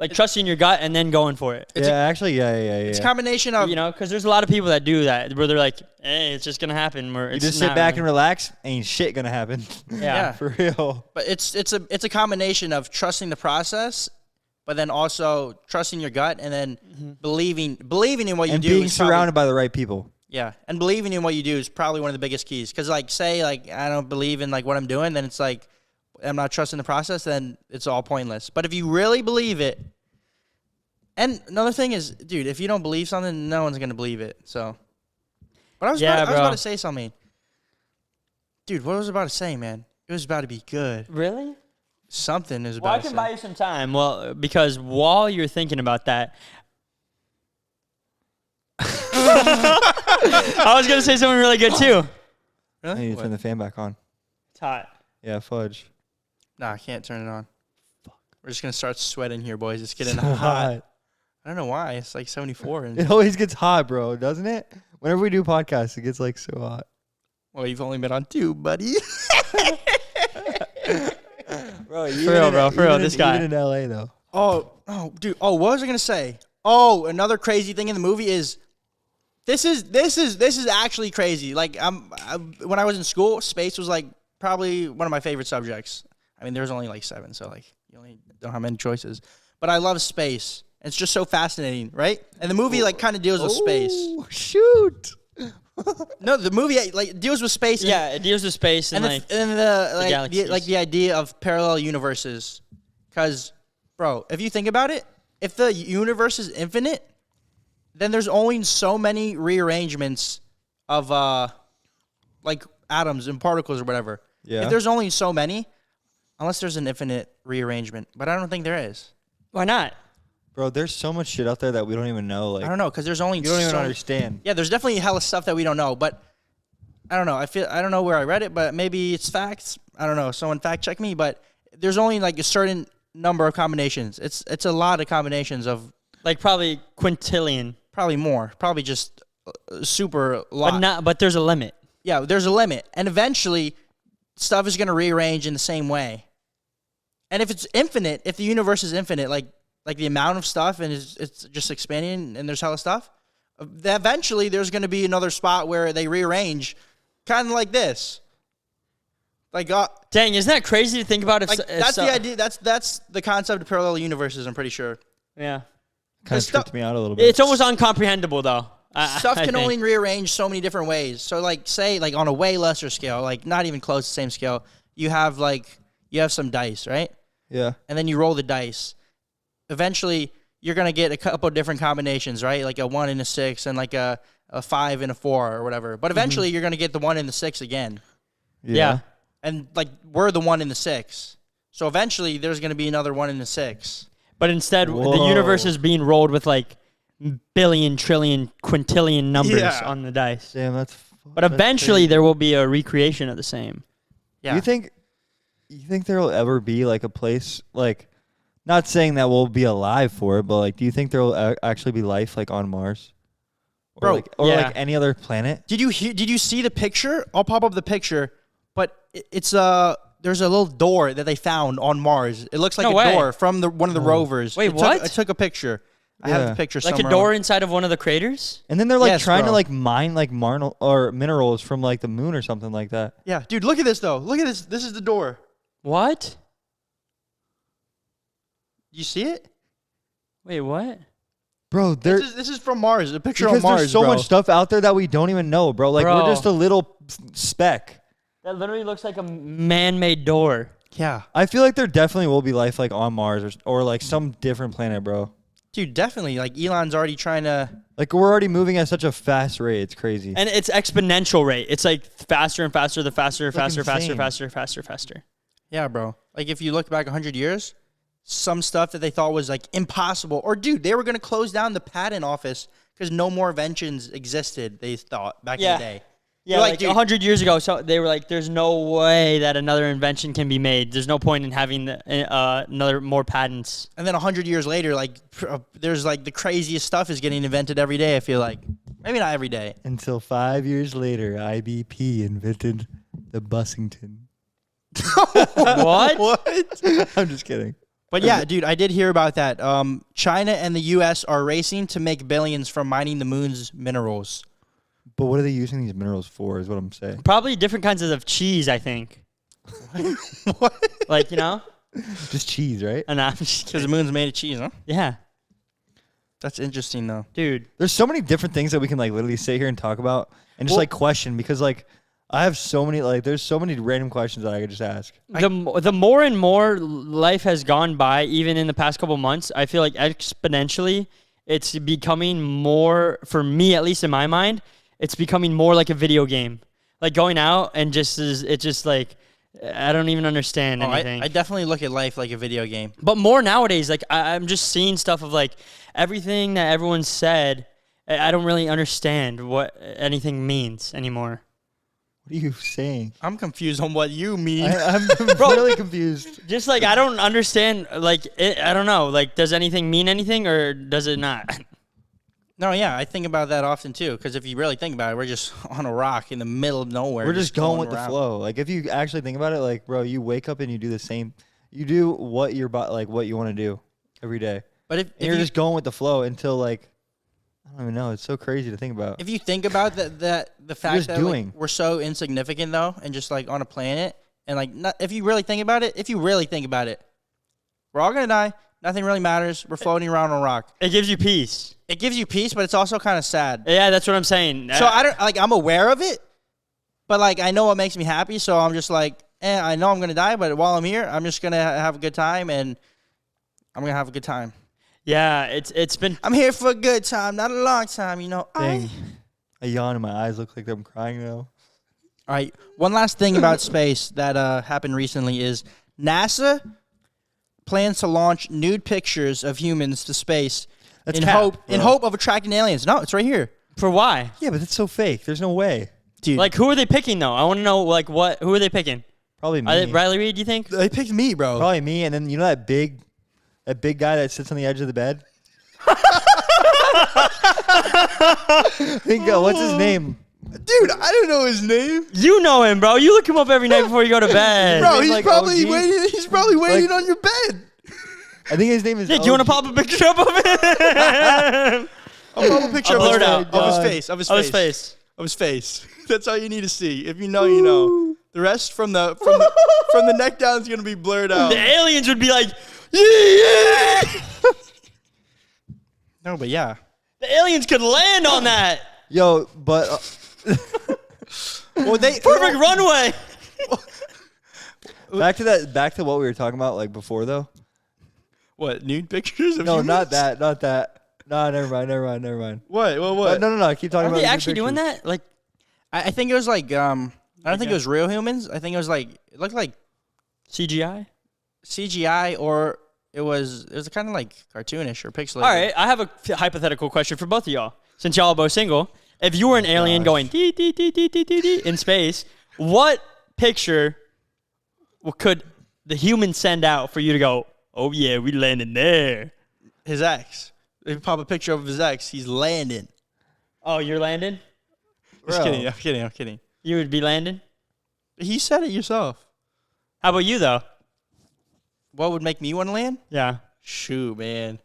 Like trusting your gut and then going for it. Yeah, yeah. it's a combination of You know, because there's a lot of people that do that where they're like, hey, it's just going to happen. Or You it's just sit not back really. and relax. Ain't shit gonna happen. Yeah. For real. But it's a combination of trusting the process, but then also trusting your gut and then believing in what you And do. being is probably- surrounded by the right people. Yeah, and believing in what you do is probably one of the biggest keys. Because, like, say, like, I don't believe in, like, what I'm doing, then it's like, I'm not trusting the process, then it's all pointless. But if you really believe it, and another thing is, dude, if you don't believe something, no one's going to believe it, so. But I was about to say something. Dude, what was I about to say, man? It was about to be good. Really? Something is about Well, I to can say. buy you some time. Well, because while you're thinking about that, I was going to say something really good, too. I Really? need to What? turn the fan back on. It's hot. Yeah, fudge. Nah, I can't turn it on. Fuck. We're just going to start sweating here, boys. It's getting So hot. hot. I don't know why. It's like 74. And It always gets hot, bro, doesn't it? Whenever we do podcasts, it gets like so hot. well, you've only been on 2, buddy. Bro, For real, bro. For real, this guy. Even in LA, though. Oh, dude. Oh, what was I gonna say? Oh, another crazy thing in the movie is this is actually crazy. Like, when I was in school, space was like probably one of my favorite subjects. I mean, there's only like 7, so like you only don't have many choices. But I love space. It's just so fascinating, right? And the movie like kind of deals with space. Oh, shoot. No, the movie like deals with space. Yeah, it deals with space and, like, the galaxies. the idea of parallel universes. Because, bro, if you think about it, if the universe is infinite, then there's only so many rearrangements of like atoms and particles or whatever. Yeah. If there's only so many, unless there's an infinite rearrangement, but I don't think there is. why not? Bro, there's so much shit out there that we don't even know. Like, I don't know because there's only you don't even so- understand. Yeah, there's definitely hella stuff that we don't know, but I don't know. I don't know where I read it, but maybe it's facts. I don't know. Someone fact check me, but there's only like a certain number of combinations. It's a lot of combinations of Like probably quintillion. probably more, probably just super lot. But there's a limit. Yeah, there's a limit, and eventually stuff is going to rearrange in the same way. And if it's infinite, if the universe is infinite, like the amount of stuff and it's just expanding and there's hella stuff, eventually there's going to be another spot where they rearrange, kind of like this. Like, Dang, isn't that crazy to think about? If, like if that's the idea. That's the concept of parallel universes. I'm pretty sure. Yeah, Kind of stuff- tripped me out a little bit. it's almost uncomprehensible though. Stuff I can think. only rearrange so many different ways. So, like, say, like on a way lesser scale, like not even close to the same scale, you have some dice, right? Yeah. And then you roll the dice. Eventually, you're gonna get a couple different combinations, right? Like a 1 and a 6, and like a 5 and a 4 or whatever. But eventually, you're gonna get the 1 and the 6 again. Yeah. And like we're the 1 and the 6. So eventually, there's gonna be another 1 and the 6. But instead, the Whoa. universe is being rolled with like billion, trillion, quintillion numbers Yeah. on the dice. Damn, that's. But that's eventually, crazy. there will be a recreation of the same. Yeah. You think there will ever be like a place like, not saying that we'll be alive for it, but like, do you think there will actually be life like on Mars, or Bro, like, or yeah. like any other planet? Did you see the picture? I'll pop up the picture, but it's there's a little door that they found on Mars. It looks like No a way. door from one of the rovers. Wait, I what? took a picture. I have Yeah. the picture Like somewhere. a door inside of one of the craters? And then they're like Yes, trying to bro. like mine like or minerals from like the moon or something like that. Yeah, dude, look at this though. Look at this. This is the door. What? You see it? Wait, what? Bro, This is from Mars. A picture because on Mars, there's so bro. much stuff out there that we don't even know, bro. Like Bro. we're just a little speck. That literally looks like a man-made door. Yeah, I feel like there definitely will be life like on Mars or like some different planet, bro. dude, definitely. Like Elon's already trying to. Like we're already moving at such a fast rate. It's crazy. And it's exponential rate. It's like faster and faster, the faster, It's, like, faster, faster, insane. faster, faster, faster. Yeah, bro. Like if you look back 100 years, some stuff that they thought was like impossible, or dude, they were gonna close down the patent office because no more inventions existed. They thought back in the day. Yeah, You're like, like dude- 100 years ago, so they were like, there's no way that another invention can be made. There's no point in having another more patents. And then 100 years later, like there's like the craziest stuff is getting invented every day. I feel like maybe not every day. Until 5 years later, IBP invented the Bussington. What? What? I'm just kidding. But yeah, dude, I did hear about that. China and the U.S. are racing to make billions from mining the moon's minerals. But what are they using these minerals for? Is what I'm saying. Probably different kinds of cheese, I think. What? Like, you know? Just cheese, right? And I'm just Because kidding. the moon's made of cheese, huh? Yeah. That's interesting, though. Dude. There's so many different things that we can like literally sit here and talk about and just like question because like I have so many like there's so many random questions that I could just ask. The more and more life has gone by, even in the past couple months, I feel like exponentially it's becoming more, for me, at least in my mind, it's becoming more like a video game. Like going out and it's just like, I don't even understand anything. I definitely look at life like a video game. But more nowadays, like I'm just seeing stuff of like everything that everyone said. I don't really understand what anything means anymore. What are you saying? I'm confused on what you mean. I'm really confused. Just like I don't understand. Like I don't know. Like does anything mean anything or does it not? No, yeah, I think about that often too. Because if you really think about it, we're just on a rock in the middle of nowhere. We're just going with around. the flow. Like if you actually think about it, like bro, you wake up and you do the same. You do what your like what you want to do every day. But if you're just going with the flow until like I don't even know. It's so crazy to think about. If you think about the fact that doing. Like, we're so insignificant though, and just like on a planet, and like if you really think about it, we're all gonna die. Nothing really matters. We're floating around on a rock. It gives you peace. It gives you peace, but it's also kind of sad. Yeah, that's what I'm saying. So I don't like. I'm aware of it, but like I know what makes me happy. So I'm just like, I know I'm gonna die, but while I'm here, I'm just gonna have a good time, and I'm gonna have a good time. Yeah, it's been. I'm here for a good time, not a long time. You know. Dang. I yawn and my eyes look like I'm crying now. All right. One last thing about space that happened recently is NASA plans to launch nude pictures of humans to space That's in cap, hope of attracting aliens. No, it's right here. For why? Yeah, but that's so fake. There's no way. Dude. Like, who are they picking, though? I want to know, like, who are they picking? Probably me. Riley Reid, you think? They picked me, bro. Probably me. And then you know that big guy that sits on the edge of the bed? What's his name? Dude, I don't know his name. You know him, bro. You look him up every night before you go to bed. Bro, he's like probably OG? waiting. He's probably waiting on your bed. I think his name is. Yeah, do you want to pop a picture up of him? I'll pop a picture Blur it out. of his face. That's all you need to see. If you know, you know. The rest from the neck down is gonna be blurred out. The aliens would be like, yeah. No, but yeah. The aliens could land on that. Yo, but Well, Perfect runway. back to what we were talking about like before though. What, nude pictures of No, humans? not that. No, never mind. What? What? No. Keep talking Are about. they the actually doing pictures. that? Like, I think it was like I don't think it was real humans. I think it was like it looked like CGI? CGI or it was kind of like cartoonish or pixelated. All right, I have a hypothetical question for both of y'all. Since y'all are both single, if you were an alien going dee, dee, dee, dee, dee, dee, dee, in space, what picture could the human send out for you to go, oh yeah, we landed there? His ex. If you pop a picture of his ex, he's landing. Oh, you're landing? Just Bro. kidding. I'm kidding. You would be landing? He said it yourself. How about you, though? What would make me want to land? Yeah. Shoot, man.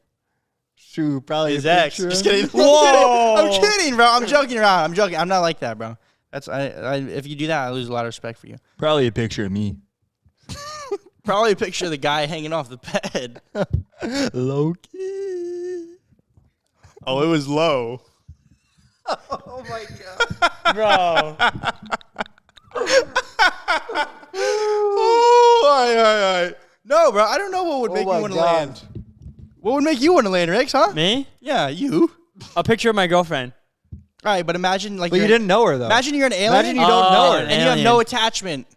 Shoot, probably His a ex. picture. Just kidding. Whoa. I'm kidding, bro. I'm joking around. I'm joking. I'm not like that, bro. If you do that, I lose a lot of respect for you. Probably a picture of me. Probably a picture of the guy hanging off the bed. Loki. Oh, it was low. Oh my god. Bro. Oh, all right. No, bro. I don't know what would make me want to land. What would make you want to land, Rex, huh? Me? Yeah, you. A picture of my girlfriend. All right, but imagine like But you didn't know her though. Imagine you're an alien. Imagine you don't know her. and you have no attachment.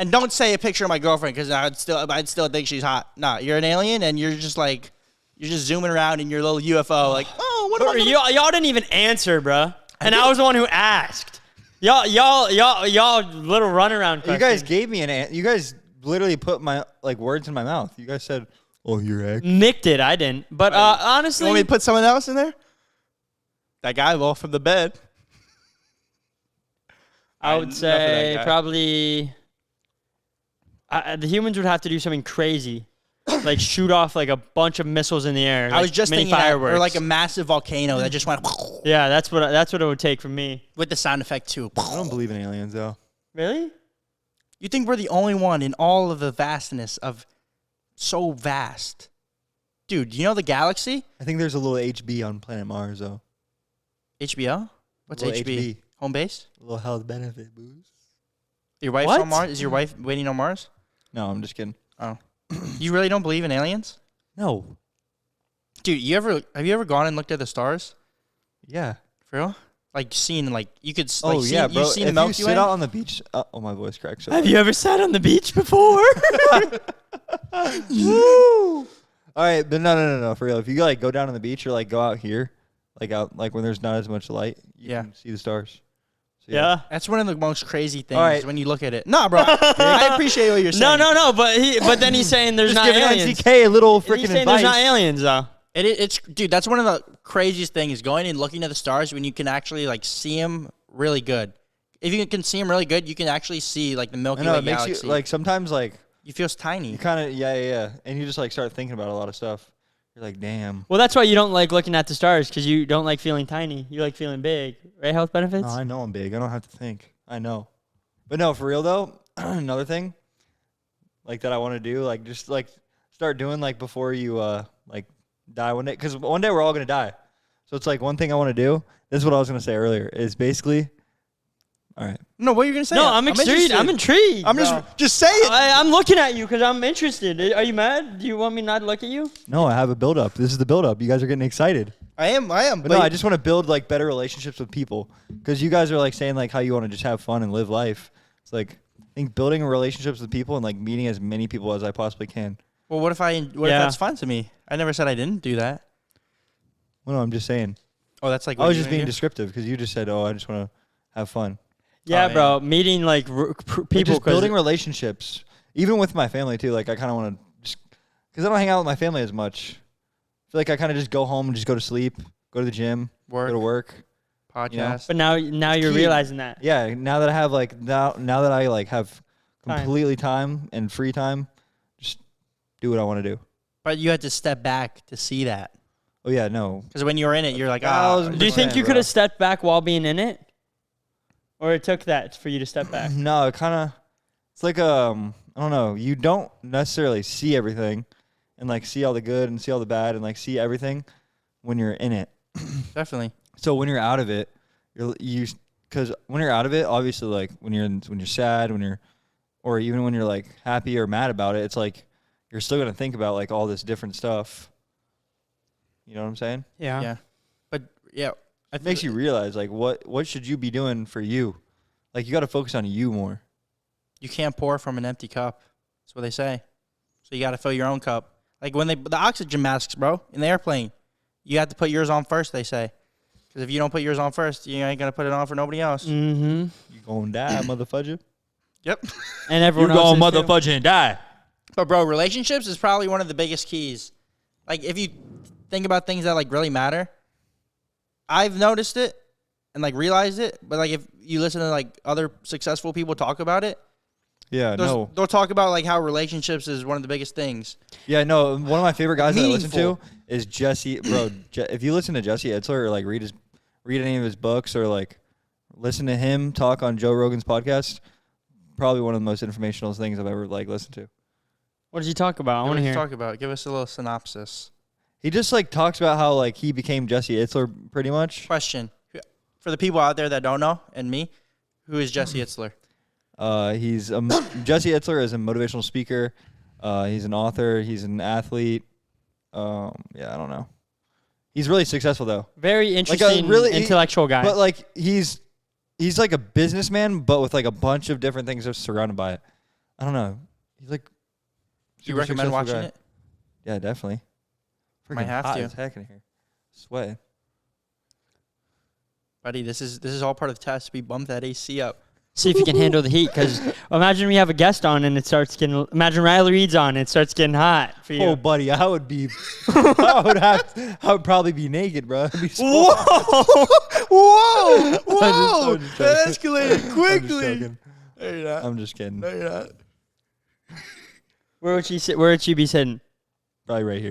And don't say a picture of my girlfriend because I'd still think she's hot. Nah, you're an alien and you're just zooming around in your little UFO like, oh, what am I gonna Y'all didn't even answer, bro. And I was the one who asked. Y'all little runaround question. You guys gave me you guys literally put my like words in my mouth. You guys said, "Oh, your ex." Nick did. I didn't. But You honestly, want me to put someone else in there? That guy, well, from the bed. I would enough of say that guy. probably the humans would have to do something crazy, like shoot off like a bunch of missiles in the air. I was just mini thinking that, fireworks. or like a massive volcano that just went Yeah, that's what it would take from me. with the sound effect too. I don't believe in aliens though. Really? You think we're the only one in all of the vastness of so vast Dude, you know the galaxy? I think there's a little HB on planet Mars, though. HBO? What's Little HB? Home base? A little health benefit boost. Your wife's What? on Mars? Is your wife waiting on Mars? No, I'm just kidding. Oh. You really don't believe in aliens? No. Dude, have you ever gone and looked at the stars? Yeah. For real? Like seen, like you could. Like, Oh yeah, bro. You've seen the If Milky you Way. sit out on the beach, oh my voice cracks. So Have you ever sat on the beach before? Woo! All right, but no, for real. If you like go down on the beach or like go out here, like out like when there's not as much light, you can see the stars. So, yeah. That's one of the most crazy things right. when you look at it. Nah, bro. I appreciate what you're saying. No. But then he's saying there's Just not giving aliens. NCK a little He's freaking saying advice. there's not aliens though. It's dude. That's one of the craziest things, going and looking at the stars when you can actually like see them really good. If you can see them really good, you can actually see like the Milky I know Way it makes galaxy. you like sometimes like you feel tiny. you kind of yeah, and you just like start thinking about a lot of stuff. You're like, damn. Well, that's why you don't like looking at the stars, because you don't like feeling tiny. You like feeling big, right? Health benefits. No, I know I'm big. I don't have to think. I know. But no, for real though, another thing like that I want to do, like just like start doing like before you like die one day, because one day we're all gonna die. So it's like one thing I want to do. This is what I was gonna say earlier. Is basically, all right. No, what are you gonna say? No, I'm intrigued. I'm intrigued. I'm just say it. I'm looking at you because I'm interested. Are you mad? Do you want me not to look at you? No, I have a build up. This is the build up. You guys are getting excited. I am. But no, I just want to build like better relationships with people, because you guys are like saying like how you want to just have fun and live life. It's like I think building relationships with people and like meeting as many people as I possibly can. Well, what if if that's fun to me? I never said I didn't do that. Well, no, I'm just saying. Oh, that's like. I was just being descriptive because you just said, "Oh, I just want to have fun." Yeah, Oh, bro. Meeting like Like, people. just building relationships, even with my family too. Like I kind of want to just because I don't hang out with my family as much. I feel like I kind of just go home and just go to sleep, go to the gym, go to work. Podcast. You know? But now you're key. realizing that. Yeah, now that I have like now that I like have Time. completely time and free time, just do what I want to do. But you had to step back to see that. Oh yeah, no. Because when you were in it, you're like, $1,000%. Do you think you bro. could have stepped back while being in it, or it took that for you to step back? No, it kind of it's like I don't know. You don't necessarily see everything, and like see all the good and see all the bad and like see everything when you're in it. Definitely. So when you're out of it, because when you're out of it, obviously like when you're sad, or even when you're like happy or mad about it, it's like you're still gonna think about like all this different stuff. You know what I'm saying? Yeah. But yeah, It makes you realize like what should you be doing for you? Like you got to focus on you more. You can't pour from an empty cup. That's what they say. So you got to fill your own cup. Like when the oxygen masks, bro, in the airplane, you have to put yours on first, they say. Because if you don't put yours on first, you ain't going to put it on for nobody else. Mm-hmm. You gonna die, motherfudger. Yep. And everyone else is too. motherfudger and die. But, bro, relationships is probably one of the biggest keys. Like, if you think about things that, like, really matter, I've noticed it and, like, realized it. But, like, if you listen to, like, other successful people talk about it, Yeah, no. they'll talk about, like, how relationships is one of the biggest things. Yeah, no. One of my favorite guys that I listen to Meaningful. is Jesse. Bro, if you listen to Jesse Hitzler or like read any of his books or like listen to him talk on Joe Rogan's podcast, probably one of the most informational things I've ever like listened to. What does he talk about? I want to hear. Talk about. Give us a little synopsis. He just like talks about how like he became Jesse Hitzler pretty much. Question. For the people out there that don't know, and me, who is Jesse Hitzler? He's Jesse Hitzler is a motivational speaker. He's an author. He's an athlete. Yeah, I don't know. He's really successful though. Very interesting, really- intellectual guy. But like he's like a businessman, but with like a bunch of different things that's surrounded by it. I don't know. He's like. Do you super recommend successful watching guy. it? Yeah, definitely. Might Freaking have hot to. as heck in here. Sweating. Buddy, this is all part of the test. We bumped that AC up. See if you can handle the heat. Because imagine we have a guest on and it starts getting. Imagine Riley Reed's on and it starts getting hot for you. Oh, buddy, I would be. I would probably be naked, bro. I'd be so Whoa! Whoa! Whoa! I'm just That joking. escalated I'm just quickly. joking. No, you're not. I'm just kidding. No, you're not. Where would she sit? Where would she be sitting? Probably right here.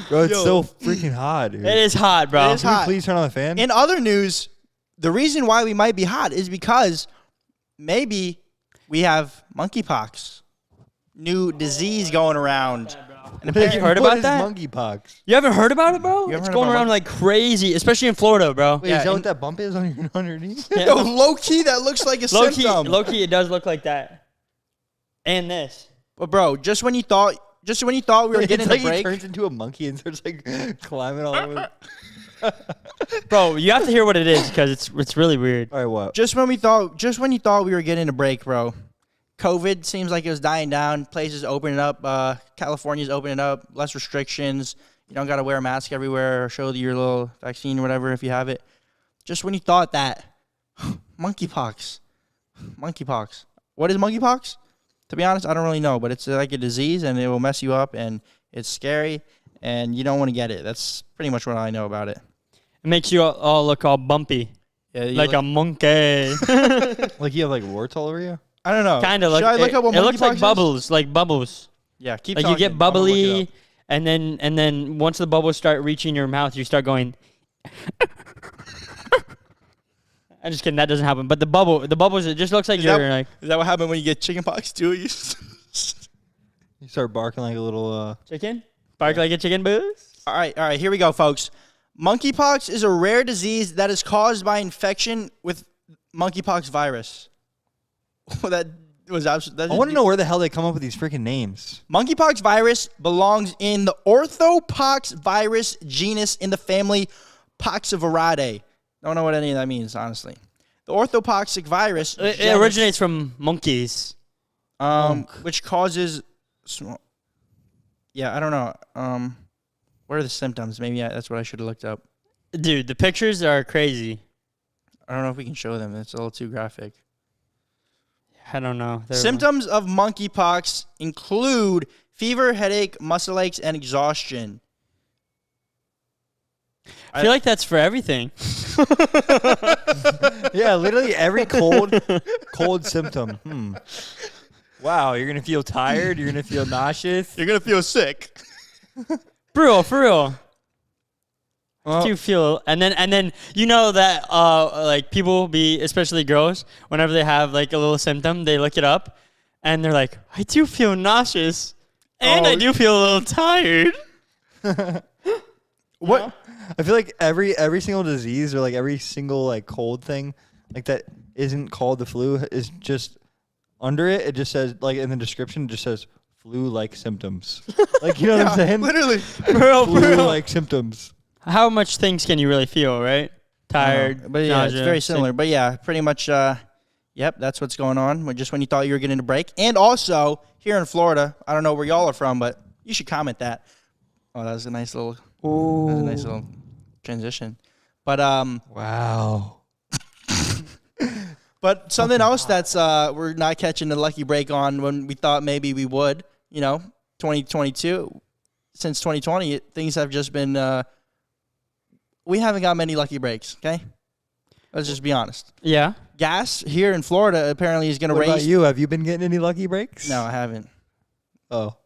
Bro, it's so freaking hot, dude. It is hot, bro. It is Can we hot. please turn on the fan? In other news, the reason why we might be hot is because maybe we have monkeypox, new disease going around. And you heard What about is that? Monkey Pox? You haven't heard about it, bro? haven't It's heard going about around like crazy, especially in Florida, bro. Wait, Yeah, is that and- what that bump is on your knee? Yeah. Yo, low key, that looks like a symptom. Low key, it does look like that. And this. But bro, just when you thought we were getting It's a like he break, turns into a monkey and starts like climbing all over. Bro, you have to hear what it is because it's really weird. All right, what? just when you thought we were getting a break, bro. COVID seems like it was dying down. Places opening up. California's opening up. Less restrictions. You don't got to wear a mask everywhere or show your little vaccine or whatever if you have it. Just when you thought that, monkeypox. Monkeypox. What is monkeypox? To be honest, I don't really know, but it's like a disease and it will mess you up and it's scary and you don't want to get it. That's pretty much what I know about it. It makes you all look all bumpy, Yeah, you like look- a monkey. Like you have like warts all over you? I don't know. Kind of look. Should I look up what it looks monkeypox like is? bubbles, like bubbles. Yeah, keep Like talking. you get I'm gonna look it bubbly, up. and then once the bubbles start reaching your mouth, you start going. I'm just kidding. That doesn't happen. But the bubbles, it just looks like you're like Is that what happened when you get chickenpox too? You You start barking like a little. chicken. Bark like a chicken, booze. All right. Here we go, folks. Monkeypox is a rare disease that is caused by infection with monkeypox virus. That was absolutely. I want to know where the hell they come up with these freaking names. Monkeypox virus belongs in the Pox virus genus in the family Poxiviridae. Don't know what any of that means, honestly. The orthopoxic virus It genus, originates from monkeys. which causes. Yeah, I don't know. What are the symptoms? Maybe that's what I should have looked up. Dude, the pictures are crazy. I don't know if we can show them. It's a little too graphic. I don't know. Symptoms of monkeypox include fever, headache, muscle aches, and exhaustion. I feel like that's for everything. Yeah, literally every cold symptom. Wow, you're gonna feel tired. You're gonna feel nauseous. You're gonna feel sick. For real. Do you feel and then you know that like people especially girls, whenever they have like a little symptom, they look it up and they're like, I do feel nauseous and I do feel a little tired. What? I feel like every single disease or like every single like cold thing like that isn't called the flu is just under it. It just says like in the description it just says flu-like symptoms. Like you know what I'm saying? Literally. Flu-like symptoms. How much things can you really feel, right? Tired, But yeah, nausea, it's very sick. similar. But yeah, pretty much. Yep, that's what's going on. Just when you thought you were getting a break, and also here in Florida, I don't know where y'all are from, but you should comment that. Oh, that was a nice little. That was a nice little transition. But Wow. But something else that's we're not catching the lucky break on when we thought maybe we would. 2022. Since 2020, things have just been. We haven't got many lucky breaks. Okay, let's just be honest. Yeah. Gas here in Florida apparently is going to What about raise. you? Have you been getting any lucky breaks? No, I haven't. Oh.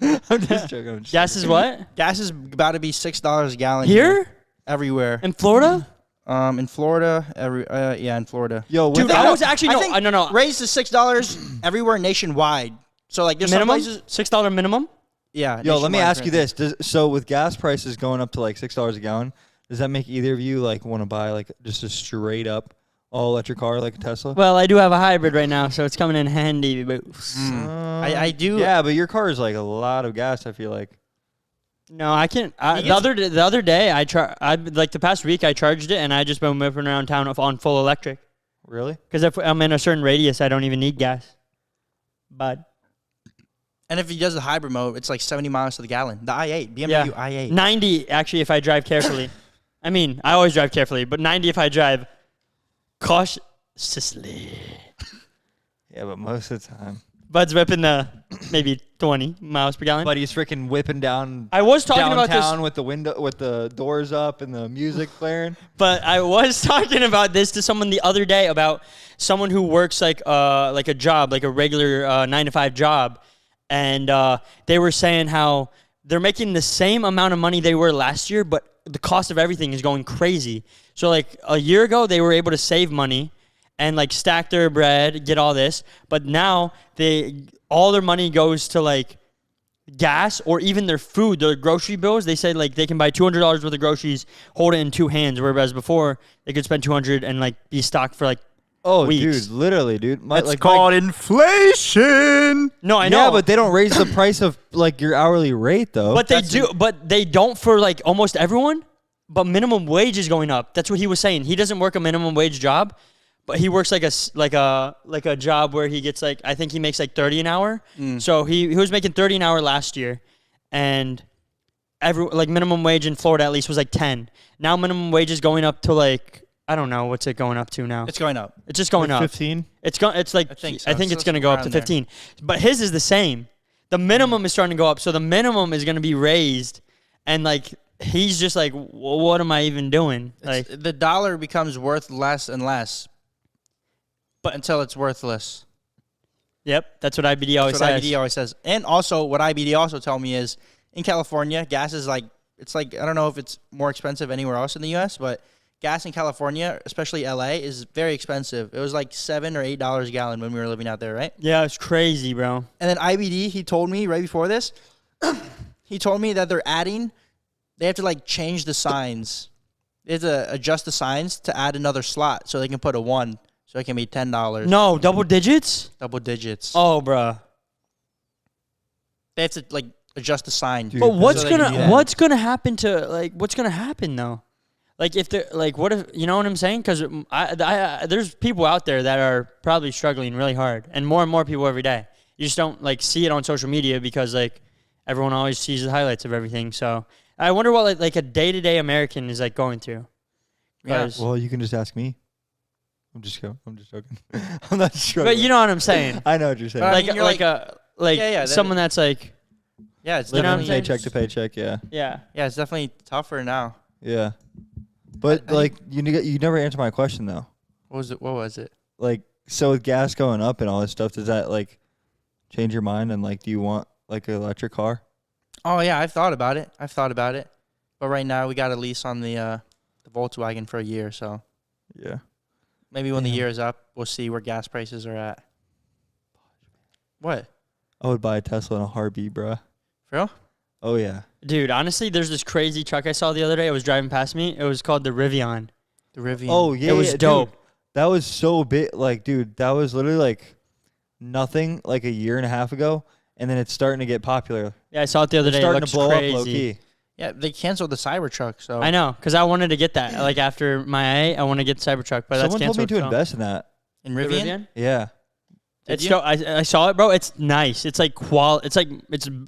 I'm just joking. Gas is what? Gas is about to be $6 a gallon Here? everywhere. In Florida? In Florida, in Florida. Yo, Dude, I was actually no. Raised to $6 everywhere nationwide. So like there's Minimum? some places. $6 minimum? Yeah. Yo, let me nationwide ask you apparently. this. So with gas prices going up to like $6 a gallon, does that make either of you like want to buy like just a straight up all electric car like a Tesla? Well, I do have a hybrid right now, so it's coming in handy. But I do. Yeah, but your car is like a lot of gas, I feel like. no, I can't. He The other day, like the past week, I charged it, and I just been whipping around town on full electric. Really? Because if I'm in a certain radius, I don't even need gas. But And if he does the hybrid mode, it's like 70 miles to the gallon. The i8, BMW yeah, i8. 90 actually if I drive carefully. I mean, I always drive carefully, but 90 if I drive cautiously. Yeah, but most of the time. Bud's whipping the maybe 20 miles per gallon. But he's freaking whipping down I was talking about downtown this, with the window with the doors up and the music blaring. but I was talking about this to someone the other day about someone who works like a job, like a regular 9-to-5 job, and they were saying how they're making the same amount of money they were last year, but the cost of everything is going crazy. So like a year ago, they were able to save money, and like stack their bread, get all this. But now all their money goes to like gas or even their food, their grocery bills. They say like they can buy $200 worth of groceries, hold it in 2 hands, whereas before they could spend $200 and like be stocked for like weeks. Dude, literally, dude. It's called inflation. No, I know. Yeah, but they don't raise the price of like your hourly rate though. But but they don't for like almost everyone. But minimum wage is going up. That's what he was saying. He doesn't work a minimum wage job, but he works like a job where he gets like, I think he makes like 30 an hour. So he was making 30 an hour last year, and like minimum wage in Florida at least was like 10. Now minimum wage is going up to like, I don't know what's it going up to now. It's going up. It's just going like up. 15. It's like I think it's going to go up to 15. But his is the same. The minimum is starting to go up, so the minimum is going to be raised, and like. He's just like, well, what am I even doing? Like the dollar becomes worth less and less, but until it's worthless. Yep, that's what IBD always says. IBD always says. And also, what IBD also tell me is, in California, gas is like, it's like, I don't know if it's more expensive anywhere else in the U.S., but gas in California, especially L.A., is very expensive. It was like $7 or $8 a gallon when we were living out there, right? Yeah, it's crazy, bro. And then IBD, he told me right before this, he told me that they have to like change the signs. They have to adjust the signs to add another slot so they can put a 1, so it can be $10. No, double digits? Double digits. Oh, bro. They have to like adjust the sign. Dude, But what's so they can do that. what's gonna happen to like what's gonna happen though? Like if they're like, what if you know what I'm saying? Because there's people out there that are probably struggling really hard, and more people every day. You just don't like see it on social media because like everyone always sees the highlights of everything. So. I wonder what like a day-to-day American is like going through. Yeah. Well, you can just ask me. I'm just joking. I'm not sure. But you know what I'm saying. I know what you're saying. But I Like mean, you're someone that's like it's You know what I'm definitely saying? paycheck to paycheck, yeah. yeah. Yeah, it's definitely tougher now. Yeah. But like you never answered my question though. What was it? Like so with gas going up and all this stuff, does that like change your mind and like do you want like an electric car? Oh yeah, I've thought about it. But right now we got a lease on the Volkswagen for a year, so Yeah. maybe when the year is up, we'll see where gas prices are at. What? I would buy a Tesla in a heartbeat, bruh. For real? Oh yeah. Dude, honestly, there's this crazy truck I saw the other day. It was driving past me. It was called the Rivian. The Rivian. Oh yeah. It was dope. Dude, that was so big. Like, dude, that was literally like nothing like a year and a half ago, and then it's starting to get popular. Yeah, I saw it the other It's day. It starting looks to blow crazy. up low key. Yeah, they canceled the Cybertruck, so I know, because I wanted to get that. Like after my A, I want to get the Cybertruck, but Someone that's told me canceled. to invest in that. in The Rivian. Rivian? Yeah. It's you? dope. I saw it, bro. It's nice. It's like it's.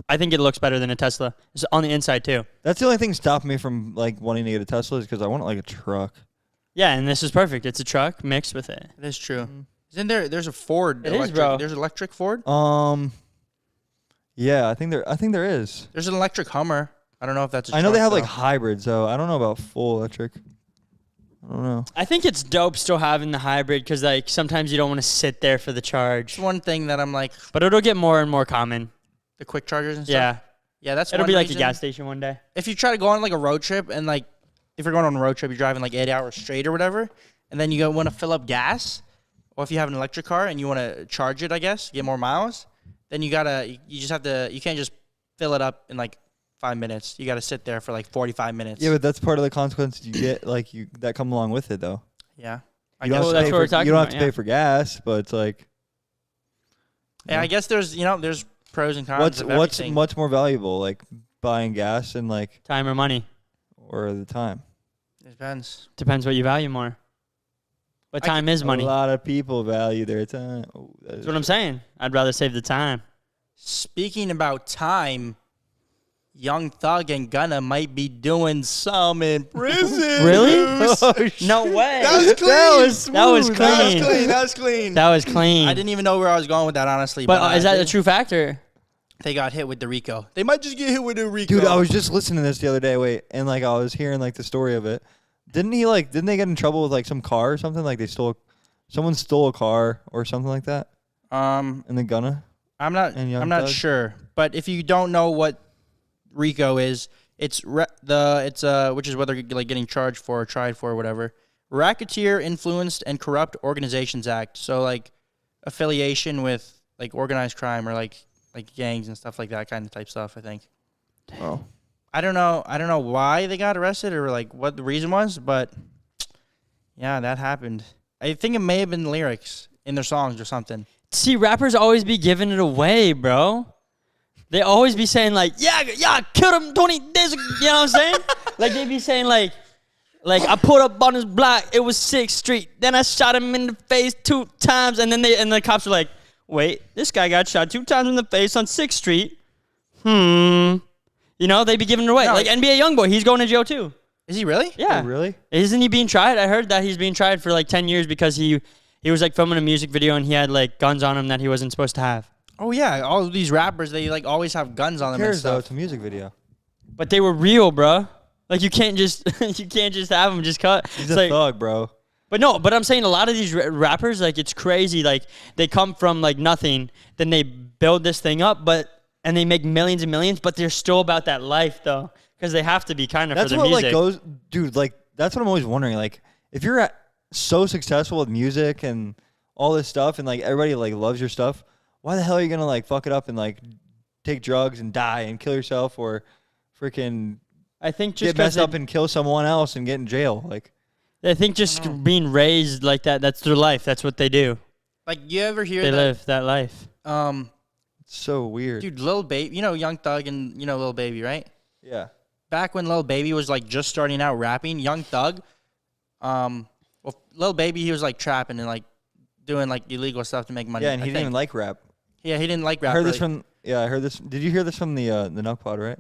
I think it looks better than a Tesla. It's on the inside too. That's the only thing stopping me from like wanting to get a Tesla is because I want like a truck. Yeah, and this is perfect. It's a truck mixed with it. It is true. Isn't there's a Ford It is, electric? bro. There's an electric Ford. Yeah, I think there is. There's an electric Hummer. I don't know if that's a I know they truck, have like though. hybrids though. I don't know about full electric. I don't know. I think it's dope still having the hybrid because like sometimes you don't want to sit there for the charge, It's one thing that I'm like, but it'll get more and more common. the quick chargers and stuff. Yeah, Yeah, that's it'll one be like a reason. gas station one day. If you try to go on like a road trip and like if you're going on a road trip, you're driving like 8 hours straight or whatever, and then you want to fill up gas, or if you have an electric car and you want to charge it, I guess, get more miles, then you just have to, you can't just fill it up in like 5 minutes. You got to sit there for like 45 minutes. Yeah, but that's part of the consequences you get that come along with it though. Yeah. You don't have to that's pay what we're for- talking You don't have about, to yeah. pay for gas, but it's like Yeah, I guess there's pros and cons of what's everything. much more valuable, like buying gas and like Time or money or the time. It depends. depends what you value more. But time is money. A lot of people value their time. Oh, That's what I'm saying. I'd rather save the time. Speaking about time, Young Thug and Gunna might be doing some in prison. Really? Oh, No way. That was clean. That was That was clean. clean. That was clean. That was clean. I didn't even know where I was going with that, honestly. But is that I a true factor? They got hit with the RICO. They might just get hit with the RICO. Dude, I was just listening to this the other day. And like I was hearing like the story of it. Didn't they get in trouble with like some car or something? Like someone stole a car or something like that. And then Gunna. I'm not and Young Thug? sure. But if you don't know what RICO is, it's which is what they're like getting charged for or tried for or whatever. Racketeer Influenced and Corrupt Organizations Act. So like affiliation with like organized crime or like gangs and stuff like that kind of type stuff, I think. Oh. I don't know why they got arrested or like what the reason was, but yeah, that happened. I think it may have been lyrics in their songs or something. See, rappers always be giving it away, bro. They always be saying like, yeah, I killed him 20 days ago. You know what I'm saying? Like they be saying like I put up on his block, it was 6th Street. Then I shot him in the face 2 times, and then the cops are like, wait, this guy got shot 2 times in the face on 6th Street. You know, they be giving it away. No, like NBA YoungBoy, he's going to jail too. Is he really? Yeah. Oh, really? Isn't he being tried? I heard that he's being tried for like 10 years because he was like filming a music video and he had like guns on him that he wasn't supposed to have. Oh yeah, all of these rappers, they like always have guns on them Who and cares though? stuff. It's a music video. But they were real, bro. Like you can't just have them just cut. He's It's a like, thug, bro. But I'm saying a lot of these rappers, like it's crazy. Like they come from like nothing, then they build this thing up, and they make millions and millions, but they're still about that life though, because they have to be kind of for That's their what music. like goes, dude. Like that's what I'm always wondering. Like if you're so successful with music and all this stuff, and like everybody like loves your stuff, why the hell are you gonna like fuck it up and like take drugs and die and kill yourself or freaking I think just get messed up and kill someone else and get in jail? Like I think just being raised like that, that's their life. That's what they do. Like you ever hear They that? live that life. it's so weird. Dude, Lil Baby, you know Young Thug and you know Lil Baby, right? Yeah. Back when Lil Baby was like just starting out rapping, Young Thug, Lil Baby, he was like trapping and like doing like illegal stuff to make money. Yeah, and he didn't even like rap. Yeah, he didn't like rap. I heard really. this from. Yeah, I heard this. Did you hear this from the Nuck Pod, right?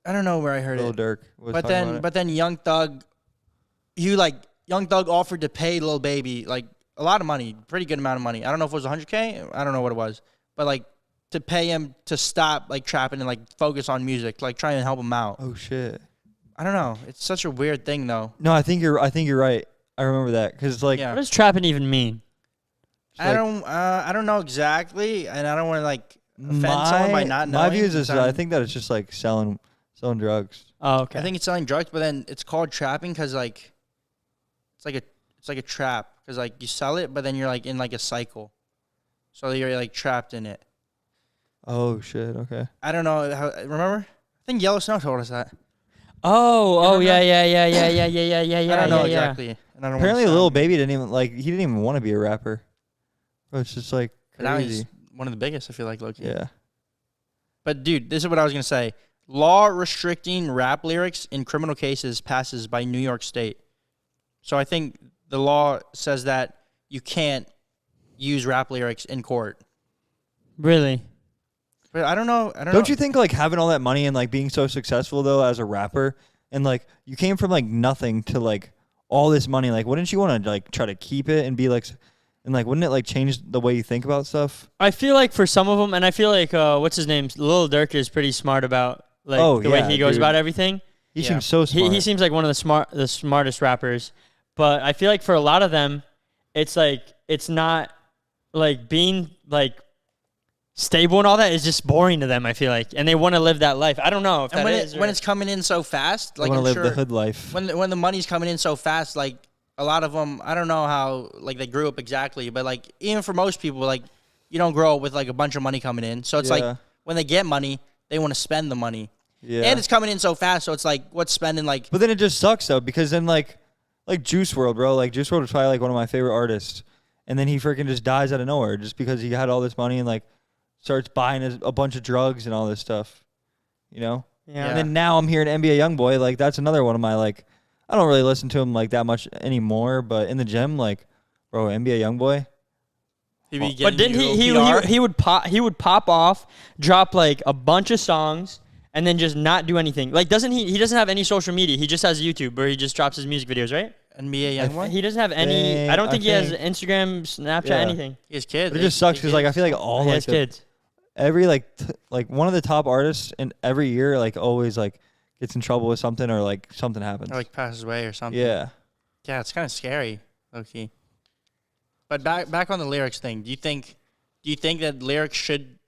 I don't know where I heard Lil it. Durk was talking about it. But then Young Thug, Young Thug offered to pay Lil Baby like a lot of money, pretty good amount of money. I don't know if it was $100K. I don't know what it was, but like to pay him to stop like trapping and like focus on music, like trying to help him out. Oh shit. I don't know. It's such a weird thing though. No, I think you're right. I remember that because like Yeah. What does trapping even mean? I don't know exactly, and I don't want to like offend someone by not knowing. my views is I think that it's just like selling drugs. Oh, okay. I think it's selling drugs, but then it's called trapping because like it's like a trap because like you sell it, but then you're like in like a cycle, so you're like trapped in it. Oh shit. Okay. I don't know how. Remember? I think Yellow Snow told us that. Oh, remember yeah. I don't know exactly. And I don't Apparently, wanna Lil sound- Baby he didn't even want to be a rapper. But it's just like But now he's crazy. one of the biggest. I feel like Loki. Yeah. But dude, this is what I was gonna say. Law restricting rap lyrics in criminal cases passes by New York State. So I think the law says that you can't use rap lyrics in court. Really? But I don't know. Don't you think like having all that money and like being so successful though as a rapper and like you came from like nothing to like all this money, like wouldn't you want to like try to keep it and be like and like wouldn't it like change the way you think about stuff? I feel like for some of them, and I feel like what's his name, Lil Durk is pretty smart about like the way he goes about everything. He Yeah. seems so smart. He seems like one of the smartest rappers, but I feel like for a lot of them, it's like it's not like being like stable and all that is just boring to them. I feel like, and they want to live that life. I don't know if And that when is when it's coming in so fast, like want to I'm live the sure hood life. when the money's coming in so fast, like a lot of them, I don't know how like they grew up exactly, but like even for most people, like you don't grow up with like a bunch of money coming in. So it's Yeah. like when they get money, they want to spend the money. Yeah. And it's coming in so fast, so it's like what's spending like But then it just sucks though because then like Juice WRLD, bro, like Juice WRLD was probably like one of my favorite artists, and then he freaking just dies out of nowhere just because he had all this money and like starts buying a bunch of drugs and all this stuff, you know. Yeah. And then now I'm hearing NBA YoungBoy, like that's another one of my like I don't really listen to him like that much anymore, but in the gym, like, bro, NBA YoungBoy. he be But getting didn't you PR. he would pop off, drop like a bunch of songs, and then just not do anything. Like he doesn't have any social media. He just has YouTube where he just drops his music videos, right? NBA YoungBoy? He doesn't have any. I don't think he has Instagram, Snapchat, Yeah. anything. He has kids. But it just sucks because like I feel like all He like has the- kids. every like like one of the top artists in every year like always like gets in trouble with something or like something happens. Or like passes away or something. Yeah. Yeah, it's kind of scary, low-key. But back on the lyrics thing, do you think that lyrics should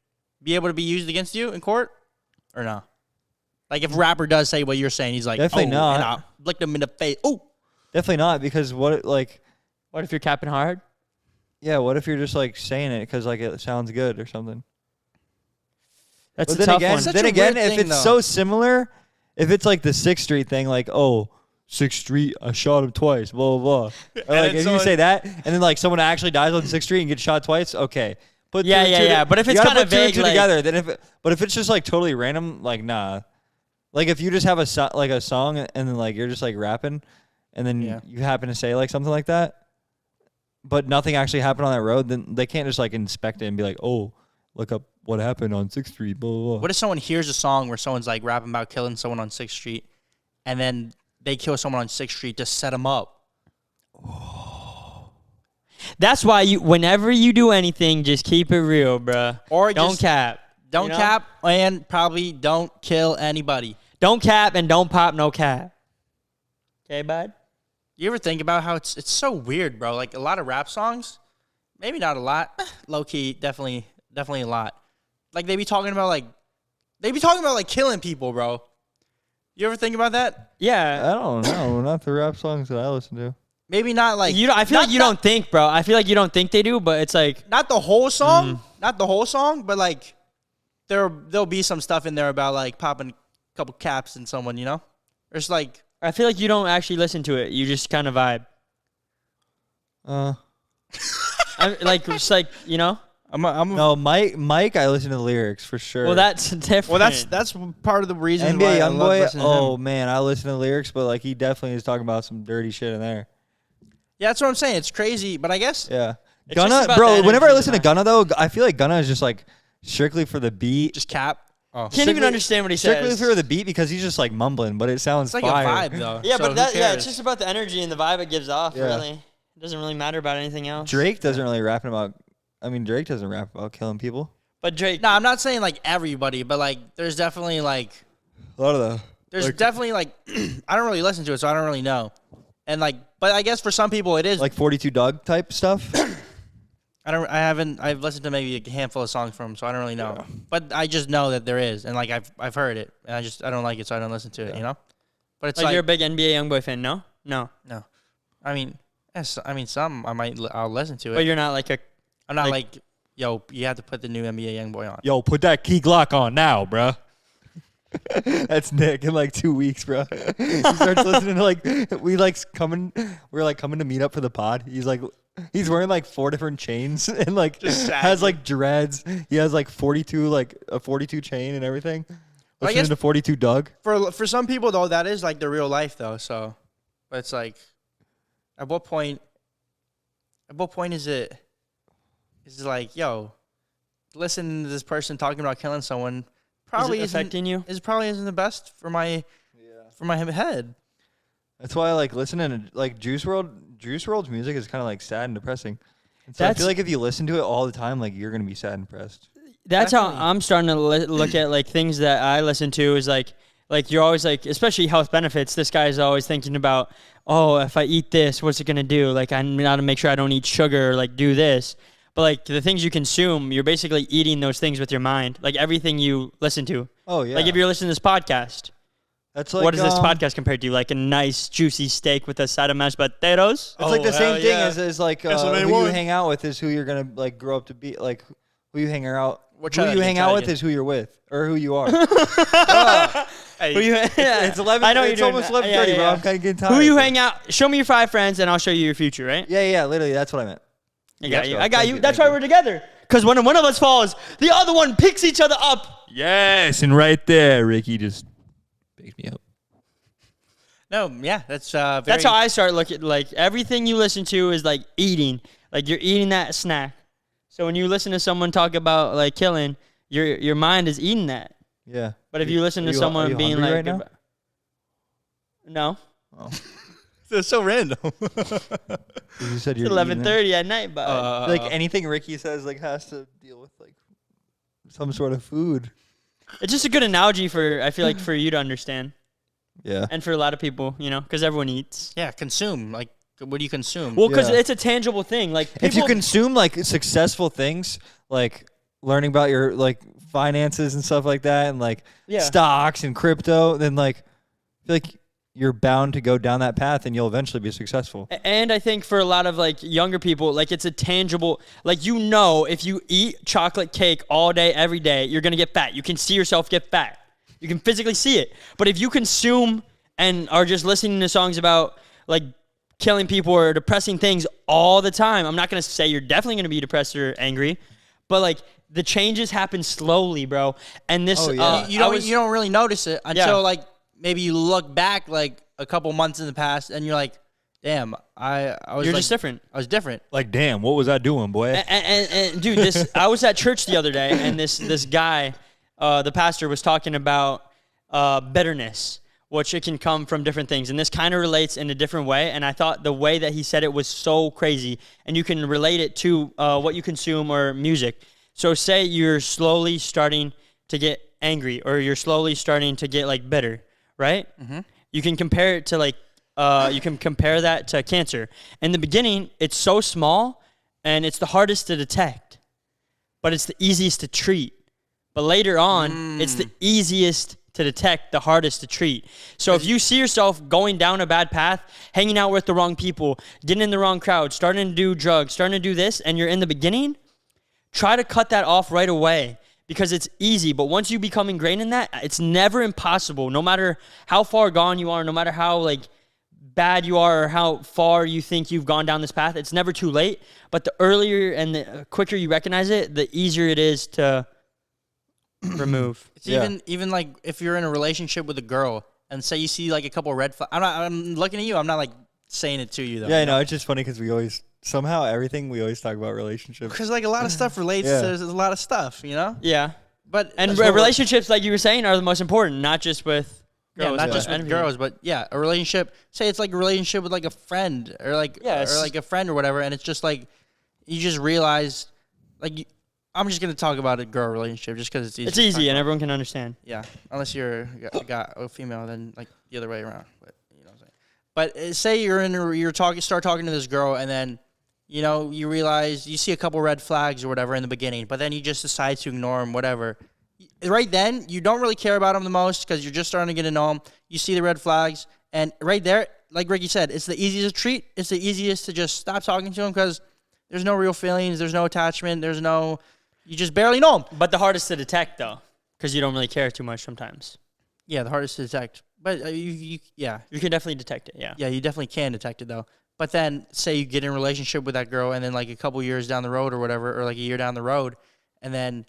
be able to be used against you in court or no? Like if a rapper does say what you're saying, he's like, Definitely oh, not. and I licked him in the face. Oh, Definitely not, because what if you're capping hard? Yeah, what if you're just like saying it because like it sounds good or something? That's but a then tough again, one. then again, if thing, it's though. so similar, if it's like the 6th Street thing, like, oh, 6th Street, I shot him twice, blah blah blah. Or like if you say that, and then like someone actually dies on 6th Street and gets shot twice, okay. But But if it's kind of vague, like, together, then but if it's just like totally random, like nah. Like if you just have a song and then like you're just like rapping, and then you happen to say like something like that, but nothing actually happened on that road, then they can't just like inspect it and be like, oh, look up what happened on 6th Street, blah, blah, blah. What if someone hears a song where someone's like rapping about killing someone on 6th Street, and then they kill someone on 6th Street to set them up? That's why whenever you do anything, just keep it real, bruh. Or don't cap. Don't cap, and probably don't kill anybody. Don't cap and don't pop no cap. Okay, bud? You ever think about how it's so weird, bro? Like a lot of rap songs, maybe not a lot, low key, definitely a lot. Like they be talking about like killing people, bro. You ever think about that? Yeah. I don't know, not the rap songs that I listen to. Maybe not like I feel like you don't think, bro. I feel like you don't think they do, but it's like not the whole song, but like there'll be some stuff in there about like popping a couple caps in someone, you know? Or it's like I feel like you don't actually listen to it. You just kind of vibe. Just like, you know? No, Mike, I listen to the lyrics for sure. Well, that's different. Well, that's part of the reason NBA why I love Youngboy, listening to him. man, I listen to the lyrics, but like he definitely is talking about some dirty shit in there. Yeah, that's what I'm saying. It's crazy, but I guess Yeah. It's just Gunna, about bro, the whenever I energy listen to Gunna though, I feel like Gunna is just like strictly for the beat. just cap. Oh. Can't even understand what he Strictly says. for the beat because he's just like mumbling, but it sounds It's like fire. a vibe though. Yeah, so but who it's cares? just about the energy and the vibe it gives off, Yeah. really. It doesn't really matter about anything else. Drake doesn't really rap about. I mean, Drake doesn't rap about killing people. But Drake. No, I'm not saying like everybody, but like there's definitely like A lot of the. there's definitely like I don't really listen to it, so I don't really know. And like, but I guess for some people it is Like 42 Doug type stuff. I've listened to maybe a handful of songs from him, so I don't really know. Yeah. But I just know that there is, and like I've heard it, and I don't like it, so I don't listen to it. You know. But it's like you're a big NBA Youngboy fan, no? No. I mean, yes, some I'll listen to it. But you're not like a. I'm not like yo, you have to put the new NBA Youngboy on. Yo, put that Key Glock on now, bruh. That's Nick in like 2 weeks, bro. He starts listening to like we're coming to meet up for the pod. He's wearing like 4 different chains and like has like dreads. He has like 42 like a 42 chain and everything. Listening to 42 Doug. For some people though, that is like the real life though. So, but it's like, at what point is it? Is it like, yo, listen to this person talking about killing someone? Probably is it affecting you? It probably isn't the best for my head. That's why I like listening to like Juice WRLD's music is kind of like sad and depressing. And so I feel like if you listen to it all the time, like you're gonna be sad and depressed. That's how I'm starting to look at like things that I listen to is like you're always like, especially health benefits. This guy is always thinking about, oh, if I eat this, what's it gonna do? Like I gotta make sure I don't eat sugar or like do this. But like the things you consume, you're basically eating those things with your mind. Like everything you listen to. Oh yeah. Like if you're listening to this podcast, that's like what is this podcast compared to? Like a nice juicy steak with a side of mashed potatoes. It's like the same thing as like who you hang out with is who you're gonna like grow up to be. Like who you hang out. Who you hang out with is who you're with or who you are. Hey, it's 11. I know it's almost 11:30, bro. I'm kind of getting tired. Who you hang out? Show me your 5 friends, and I'll show you your future. Right? Yeah. Literally, that's what I meant. I got you. That's why we're together. Because when one of us falls, the other one picks each other up. Yes, and right there, Ricky just picked me up. No, yeah, that's how I start looking. Like everything you listen to is like eating. Like you're eating that snack. So when you listen to someone talk about like killing, your mind is eating that. Yeah. But if you listen to someone being like, right now? No. Oh. It's so random. You said It's 11:30 at night, but like anything Ricky says like has to deal with like some sort of food. It's just a good analogy for I feel like for you to understand. Yeah. And for a lot of people, you know, because everyone eats. Yeah, consume. Like, what do you consume? Well, because it's a tangible thing. Like if you consume like successful things, like learning about your like finances and stuff like that, and like stocks and crypto, then like I feel like you're bound to go down that path and you'll eventually be successful. And I think for a lot of like younger people, like it's a tangible, like if you eat chocolate cake all day, every day, you're going to get fat. You can see yourself get fat. You can physically see it. But if you consume and are just listening to songs about like killing people or depressing things all the time, I'm not going to say you're definitely going to be depressed or angry, but like the changes happen slowly, bro. And this, you don't really notice it until like maybe you look back like a couple months in the past and you're like, damn, I was You're like, just different. I was different. Like, damn, what was I doing, boy? And dude, I was at church the other day, and this guy, the pastor, was talking about bitterness, which it can come from different things. And this kind of relates in a different way. And I thought the way that he said it was so crazy. And you can relate it to what you consume or music. So say you're slowly starting to get angry, or you're slowly starting to get like bitter, right? Mm-hmm. You can compare it to like, you can compare that to cancer. In the beginning, it's so small and it's the hardest to detect, but it's the easiest to treat. But later on, it's the easiest to detect, the hardest to treat. So if you see yourself going down a bad path, hanging out with the wrong people, getting in the wrong crowd, starting to do drugs, starting to do this, and you're in the beginning, try to cut that off right away. Because it's easy, but once you become ingrained in that, it's never impossible. No matter how far gone you are, no matter how like bad you are or how far you think you've gone down this path, it's never too late. But the earlier and the quicker you recognize it, the easier it is to remove. It's even like if you're in a relationship with a girl and say you see like a couple of red flags. I'm looking at you. I'm not like saying it to you though. Yeah, I know. It's just funny because we always talk about relationships. Because like a lot of stuff relates to a lot of stuff, you know? Yeah. But relationships, like you were saying, are the most important, not just with girls. Yeah, not just with girls, but a relationship. Say it's like a relationship with like a friend or like a friend or whatever, and it's just like you just realize like I'm just gonna talk about a girl relationship just because it's easy. It's easy and everyone can understand. Yeah, unless you're a female, then like the other way around. But you know what I'm saying. But say start talking to this girl, and then you realize you see a couple red flags or whatever in the beginning, but then you just decide to ignore them, whatever. Right then, you don't really care about them the most because you're just starting to get to know them. You see the red flags, and right there, like Ricky said, it's the easiest to treat. It's the easiest to just stop talking to them because there's no real feelings, there's no attachment, you just barely know them. But the hardest to detect, though, because you don't really care too much sometimes. Yeah, the hardest to detect. But you can definitely detect it, yeah. Yeah, you definitely can detect it, though. But then, say you get in a relationship with that girl, and then like a couple years down the road or whatever, or like a year down the road, and then,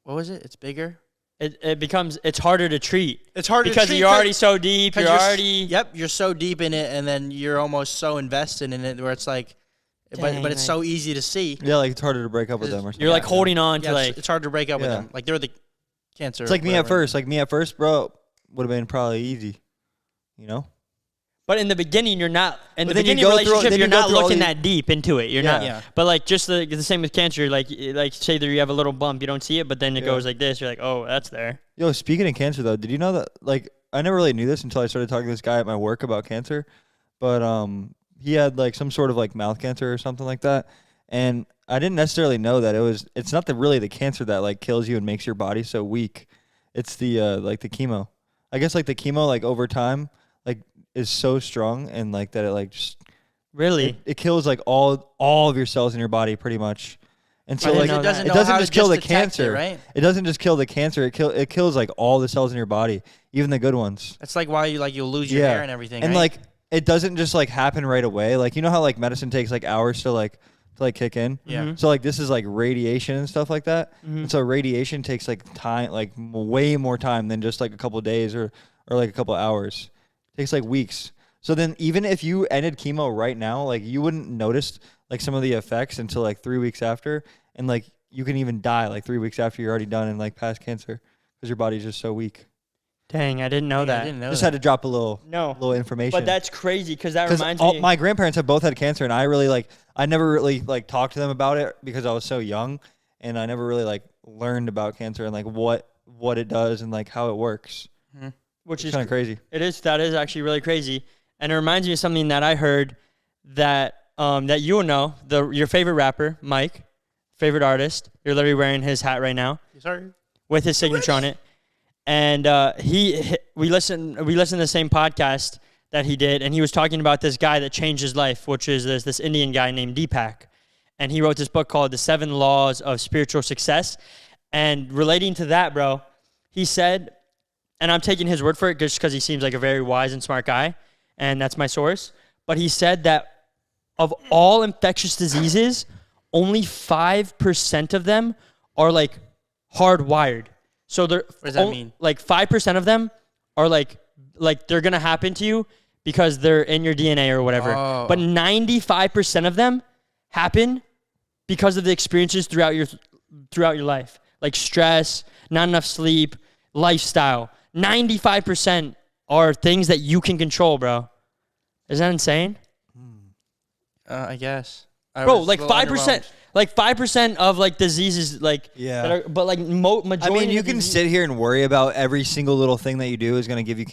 what was it? It's bigger? It's harder to treat. It's harder to treat. Because you're already so deep, you're so deep in it, and then you're almost so invested in it where it's like, but it's so easy to see. Yeah, like it's harder to break up with them or something. You're like holding on to like. It's hard to break up with them. Like they're the cancer. It's like me at first. Like me at first, bro, would have been probably easy, you know? But in the beginning, you're not. In the beginning relationship, you're not looking that deep into it. You're not. Yeah. But like just the same with cancer. Like say that you have a little bump, you don't see it, but then it goes like this. You're like, oh, that's there. Yo, speaking of cancer though, did you know that? Like, I never really knew this until I started talking to this guy at my work about cancer. But he had like some sort of like mouth cancer or something like that, and I didn't necessarily know that it's not really the cancer that like kills you and makes your body so weak. It's the like the chemo. I guess like the chemo like over time like is so strong and like that it like just really it kills like all of your cells in your body pretty much. And so like it doesn't just kill the cancer, right? It doesn't just kill the cancer. It kills like all the cells in your body, even the good ones. That's like why you'll lose your hair and everything. And right? like it doesn't just like happen right away. Like you know how like medicine takes like hours to kick in. Yeah. Mm-hmm. So like this is like radiation and stuff like that. Mm-hmm. And so radiation takes like time, like way more time than just like a couple of days or like a couple of hours. It takes like weeks. So then even if you ended chemo right now, like you wouldn't notice like some of the effects until like 3 weeks after, and like you can even die like 3 weeks after you're already done and like past cancer because your body's just so weak. Dang, I didn't know that. Just had to drop a little information. But that's crazy because that reminds me. My grandparents have both had cancer, and I never really like talked to them about it because I was so young, and I never really like learned about cancer and like what it does and like how it works. Mm-hmm. Which is kind of crazy. That is actually really crazy, and it reminds me of something that I heard that you will know. Your favorite rapper, Mike, favorite artist. You're literally wearing his hat right now. Sorry. With his signature on it. and we listened to the same podcast that he did, and he was talking about this guy that changed his life, which is this Indian guy named Deepak, and he wrote this book called The 7 Laws of Spiritual Success, and relating to that, bro, he said, and I'm taking his word for it just because he seems like a very wise and smart guy, and that's my source, but he said that of all infectious diseases, only 5% of them are like hardwired. So they're what does that mean? Like 5% of them are like they're gonna happen to you because they're in your DNA or whatever. Oh. But 95% of them happen because of the experiences throughout your life, like stress, not enough sleep, lifestyle. 95% are things that you can control, bro. Is that insane? I guess. Bro, like 5%, like 5% of like diseases, like Yeah. that are, but like majority. I mean, you of can disease- sit here and worry about every single little thing that you do is going to give you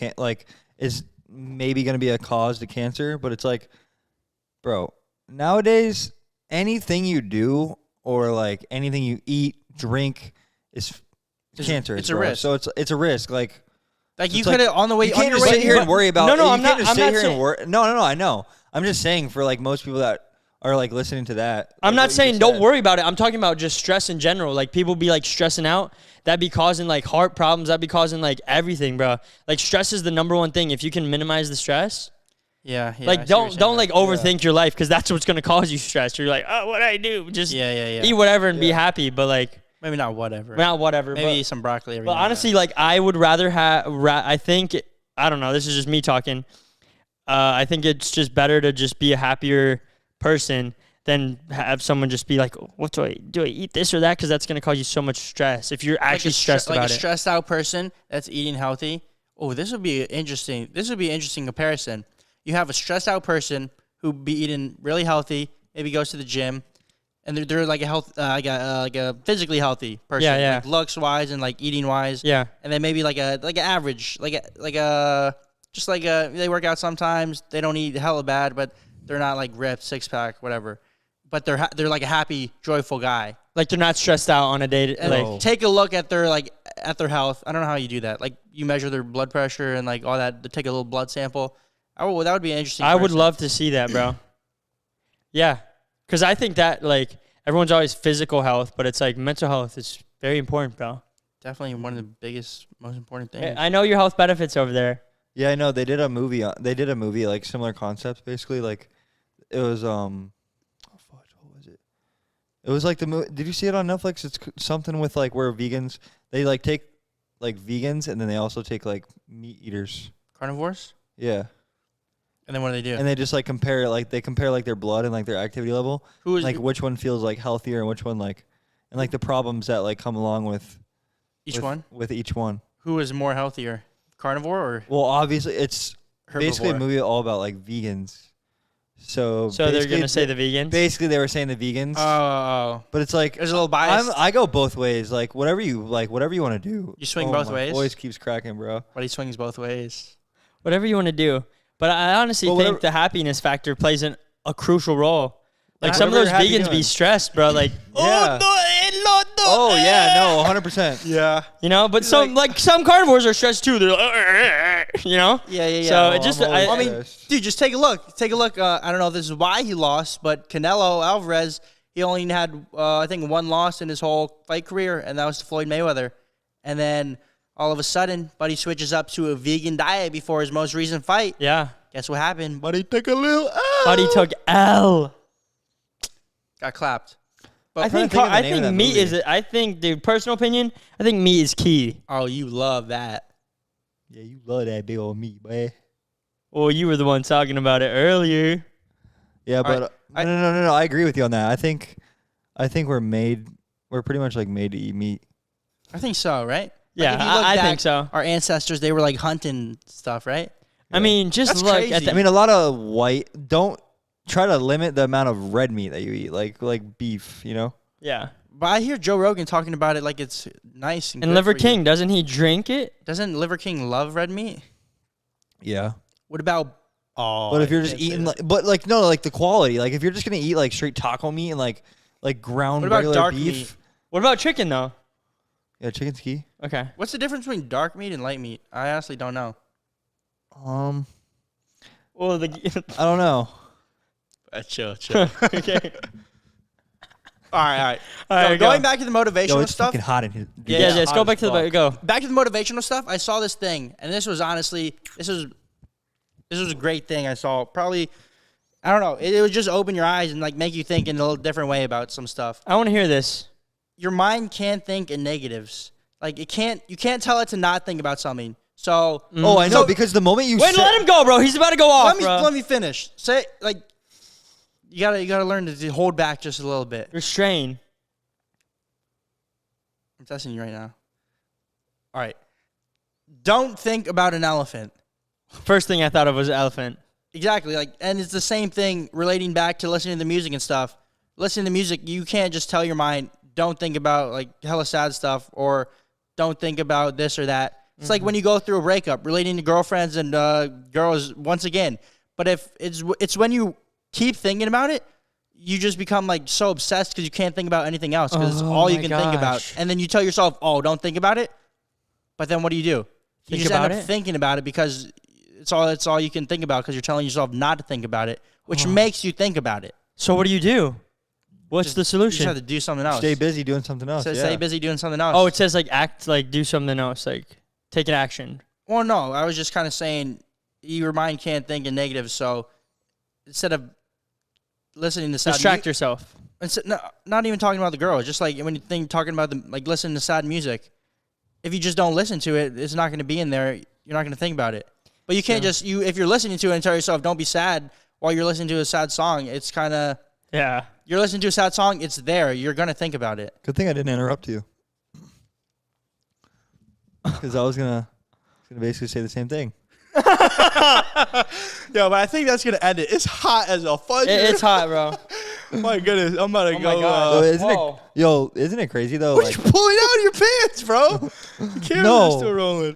is maybe going to be a cause to cancer, but it's like, bro, nowadays anything you do or like anything you eat, drink is cancerous. it's a bro. risk. So it's a risk. Like you it's could have on the way. you on can't your just way sit here and worry about. No, no, you I'm can't not- just I'm sit not here saying- and worry. No, I know. I'm just saying for like most people that are like listening to that. I'm like not what you saying just don't said. worry about it. I'm talking about just stress in general. Like people be like stressing out. That'd be causing like heart problems. That'd be causing like everything, bro. Like stress is the number one thing. If you can minimize the stress, Yeah. like I see what don't you're saying like there. overthink your life because that's what's gonna cause you stress. You're like, oh, what I do? Just Yeah. eat whatever and be happy. But like Maybe not whatever. not whatever. Maybe but, some broccoli. Every but now and honestly, like I would rather have. I think I don't know. This is just me talking. I think it's just better to just be a happier person than have someone just be like, what do I eat this or that? Because that's going to cause you so much stress if you're then. actually stressed like about a it. stressed out person that's eating healthy. Oh, this would be interesting. This would be an interesting comparison. You have a stressed out person who be eating really healthy, maybe goes to the gym, and they're like a health, like a physically healthy person, Yeah. like looks wise and like eating wise. Yeah. And then maybe like an average, they work out sometimes. They don't eat hella bad, but they're not like ripped, 6-pack, whatever. But they're like a happy, joyful guy. Like they're not stressed out on a day. And Like take a look at their health. I don't know how you do that. Like you measure their blood pressure and like all that. To take a little blood sample. Oh, that would be an interesting. I would person. love to see that, bro. Yeah, because I think that like everyone's always physical health, but it's like mental health is very important, bro. Definitely one of the biggest, most important things. I know your health benefits over there. Yeah, I know. They did a movie. Like similar concepts, basically. Like it was what was it? It was like the movie. Did you see it on Netflix? It's something with like where vegans they like take like vegans and then they also take like meat eaters. Carnivores. Yeah, And then what do they do? and they just like compare like their blood and like their activity level. Who is Like which one feels like healthier and which one like, and like the problems that like come along with each one? with each one. Who is more healthier, carnivore or Well, obviously it's herbivore? basically a movie all about like vegans. So So they're basically gonna say the vegans. Basically, they were saying the vegans, Oh, but it's like there's a little bias. I go both ways. Like whatever you want to do. You swing both my ways? Voice keeps cracking, bro. But he swings both ways. Whatever you want to do. But I honestly Well, think whatever- the happiness factor plays a crucial role. Like Yeah, some of those whatever you're happy vegans be doing. stressed, bro. Like, Yeah. Oh yeah, no, 100%. Yeah. you know, but some carnivores are stressed too. They're like, you know? Yeah. So it just, I'm always I I mean, Yes. dude, just take a look. Take a look. I don't know if this is why he lost, but Canelo Alvarez, he only had, I think, one loss in his whole fight career, and that was to Floyd Mayweather. And then all of a sudden, Buddy switches up to a vegan diet before his most recent fight. yeah. Guess what happened? Buddy took a little L. Buddy took L. Got clapped. I trying think to think of the I name of think that meat movie. is. I think, dude, personal opinion. I think meat is key. Oh, you love that. Yeah, you love that big old meat, boy. Well, you were the one talking about it earlier. Yeah, but no. I agree with you on that. I think we're pretty much like made to eat meat. I think so, right? Yeah, if you look I back, think so. Our ancestors, they were like hunting stuff, right? I mean, just That's look crazy. at the. I mean, a lot of white. Don't try to limit the amount of red meat that you eat, like beef. You know. yeah. But I hear Joe Rogan talking about it like it's nice and And good Liver for you. King, doesn't he drink it? Doesn't Liver King love red meat? Yeah. What about? Oh, But if I you're just can't say eating, that. like the quality, like if you're just gonna eat like straight taco meat and like ground What about regular dark beef, meat? What about chicken though? Yeah, chicken's key. Okay. What's the difference between dark meat and light meat? I honestly don't know. Well, I don't know. Chill. Okay. All right. All right, So, go. going back to the motivational Yo, it's stuff. fucking hot in here. Dude. Yeah, Yeah, let's go back to the go. Back to the motivational stuff. I saw this thing, and this was honestly, this was a great thing I saw. Probably, I don't know. It would just open your eyes and like make you think in a little different way about some stuff. I want to hear this. Your mind can't think in negatives. Like you can't tell it to not think about something. So Oh, I know, So- because the moment you Wait, said, let him go, bro. He's about to go off, bro. let me finish. Say like you gotta learn to hold back just a little bit. Restrain. I'm testing you right now. All right. Don't think about an elephant. First thing I thought of was elephant. Exactly. Like, and it's the same thing relating back to listening to the music and stuff. Listening to music, you can't just tell your mind, don't think about like hella sad stuff or don't think about this or that. It's like when you go through a breakup, relating to girlfriends and girls once again. But if it's when you keep thinking about it, you just become like so obsessed because you can't think about anything else because it's all you my can think about. gosh. And then you tell yourself, oh, don't think about it. But then what do? You Think just about end up it? thinking about it because it's all you can think about because you're telling yourself not to think about it, which makes you think about it. So what do you do? What's the You just solution? have to do something else. stay busy doing something else. So yeah. stay busy doing something else. Oh, it says like act, like do something else, like take an action. Well, no, I was just kind of saying your mind can't think in negative, so instead of listening to sad Distract yourself. no, not even talking about the girl, just like when you think talking about listening to sad music, if you just don't listen to it, it's not going to be in there. You're not going to think about it. But you can't if you're listening to it and tell yourself don't be sad while you're listening to a sad song, it's kind of Yeah. you're listening to a sad song, it's there. You're going to think about it. Good thing I didn't interrupt you. Because I was gonna basically say the same thing. Yo, but I think that's going to end it. It's hot as a fudge. It's hot, bro. My goodness, I'm about to Oh go. my God. Isn't it crazy though? What Like, are you pulling out of your pants, bro? The camera's No. still rolling.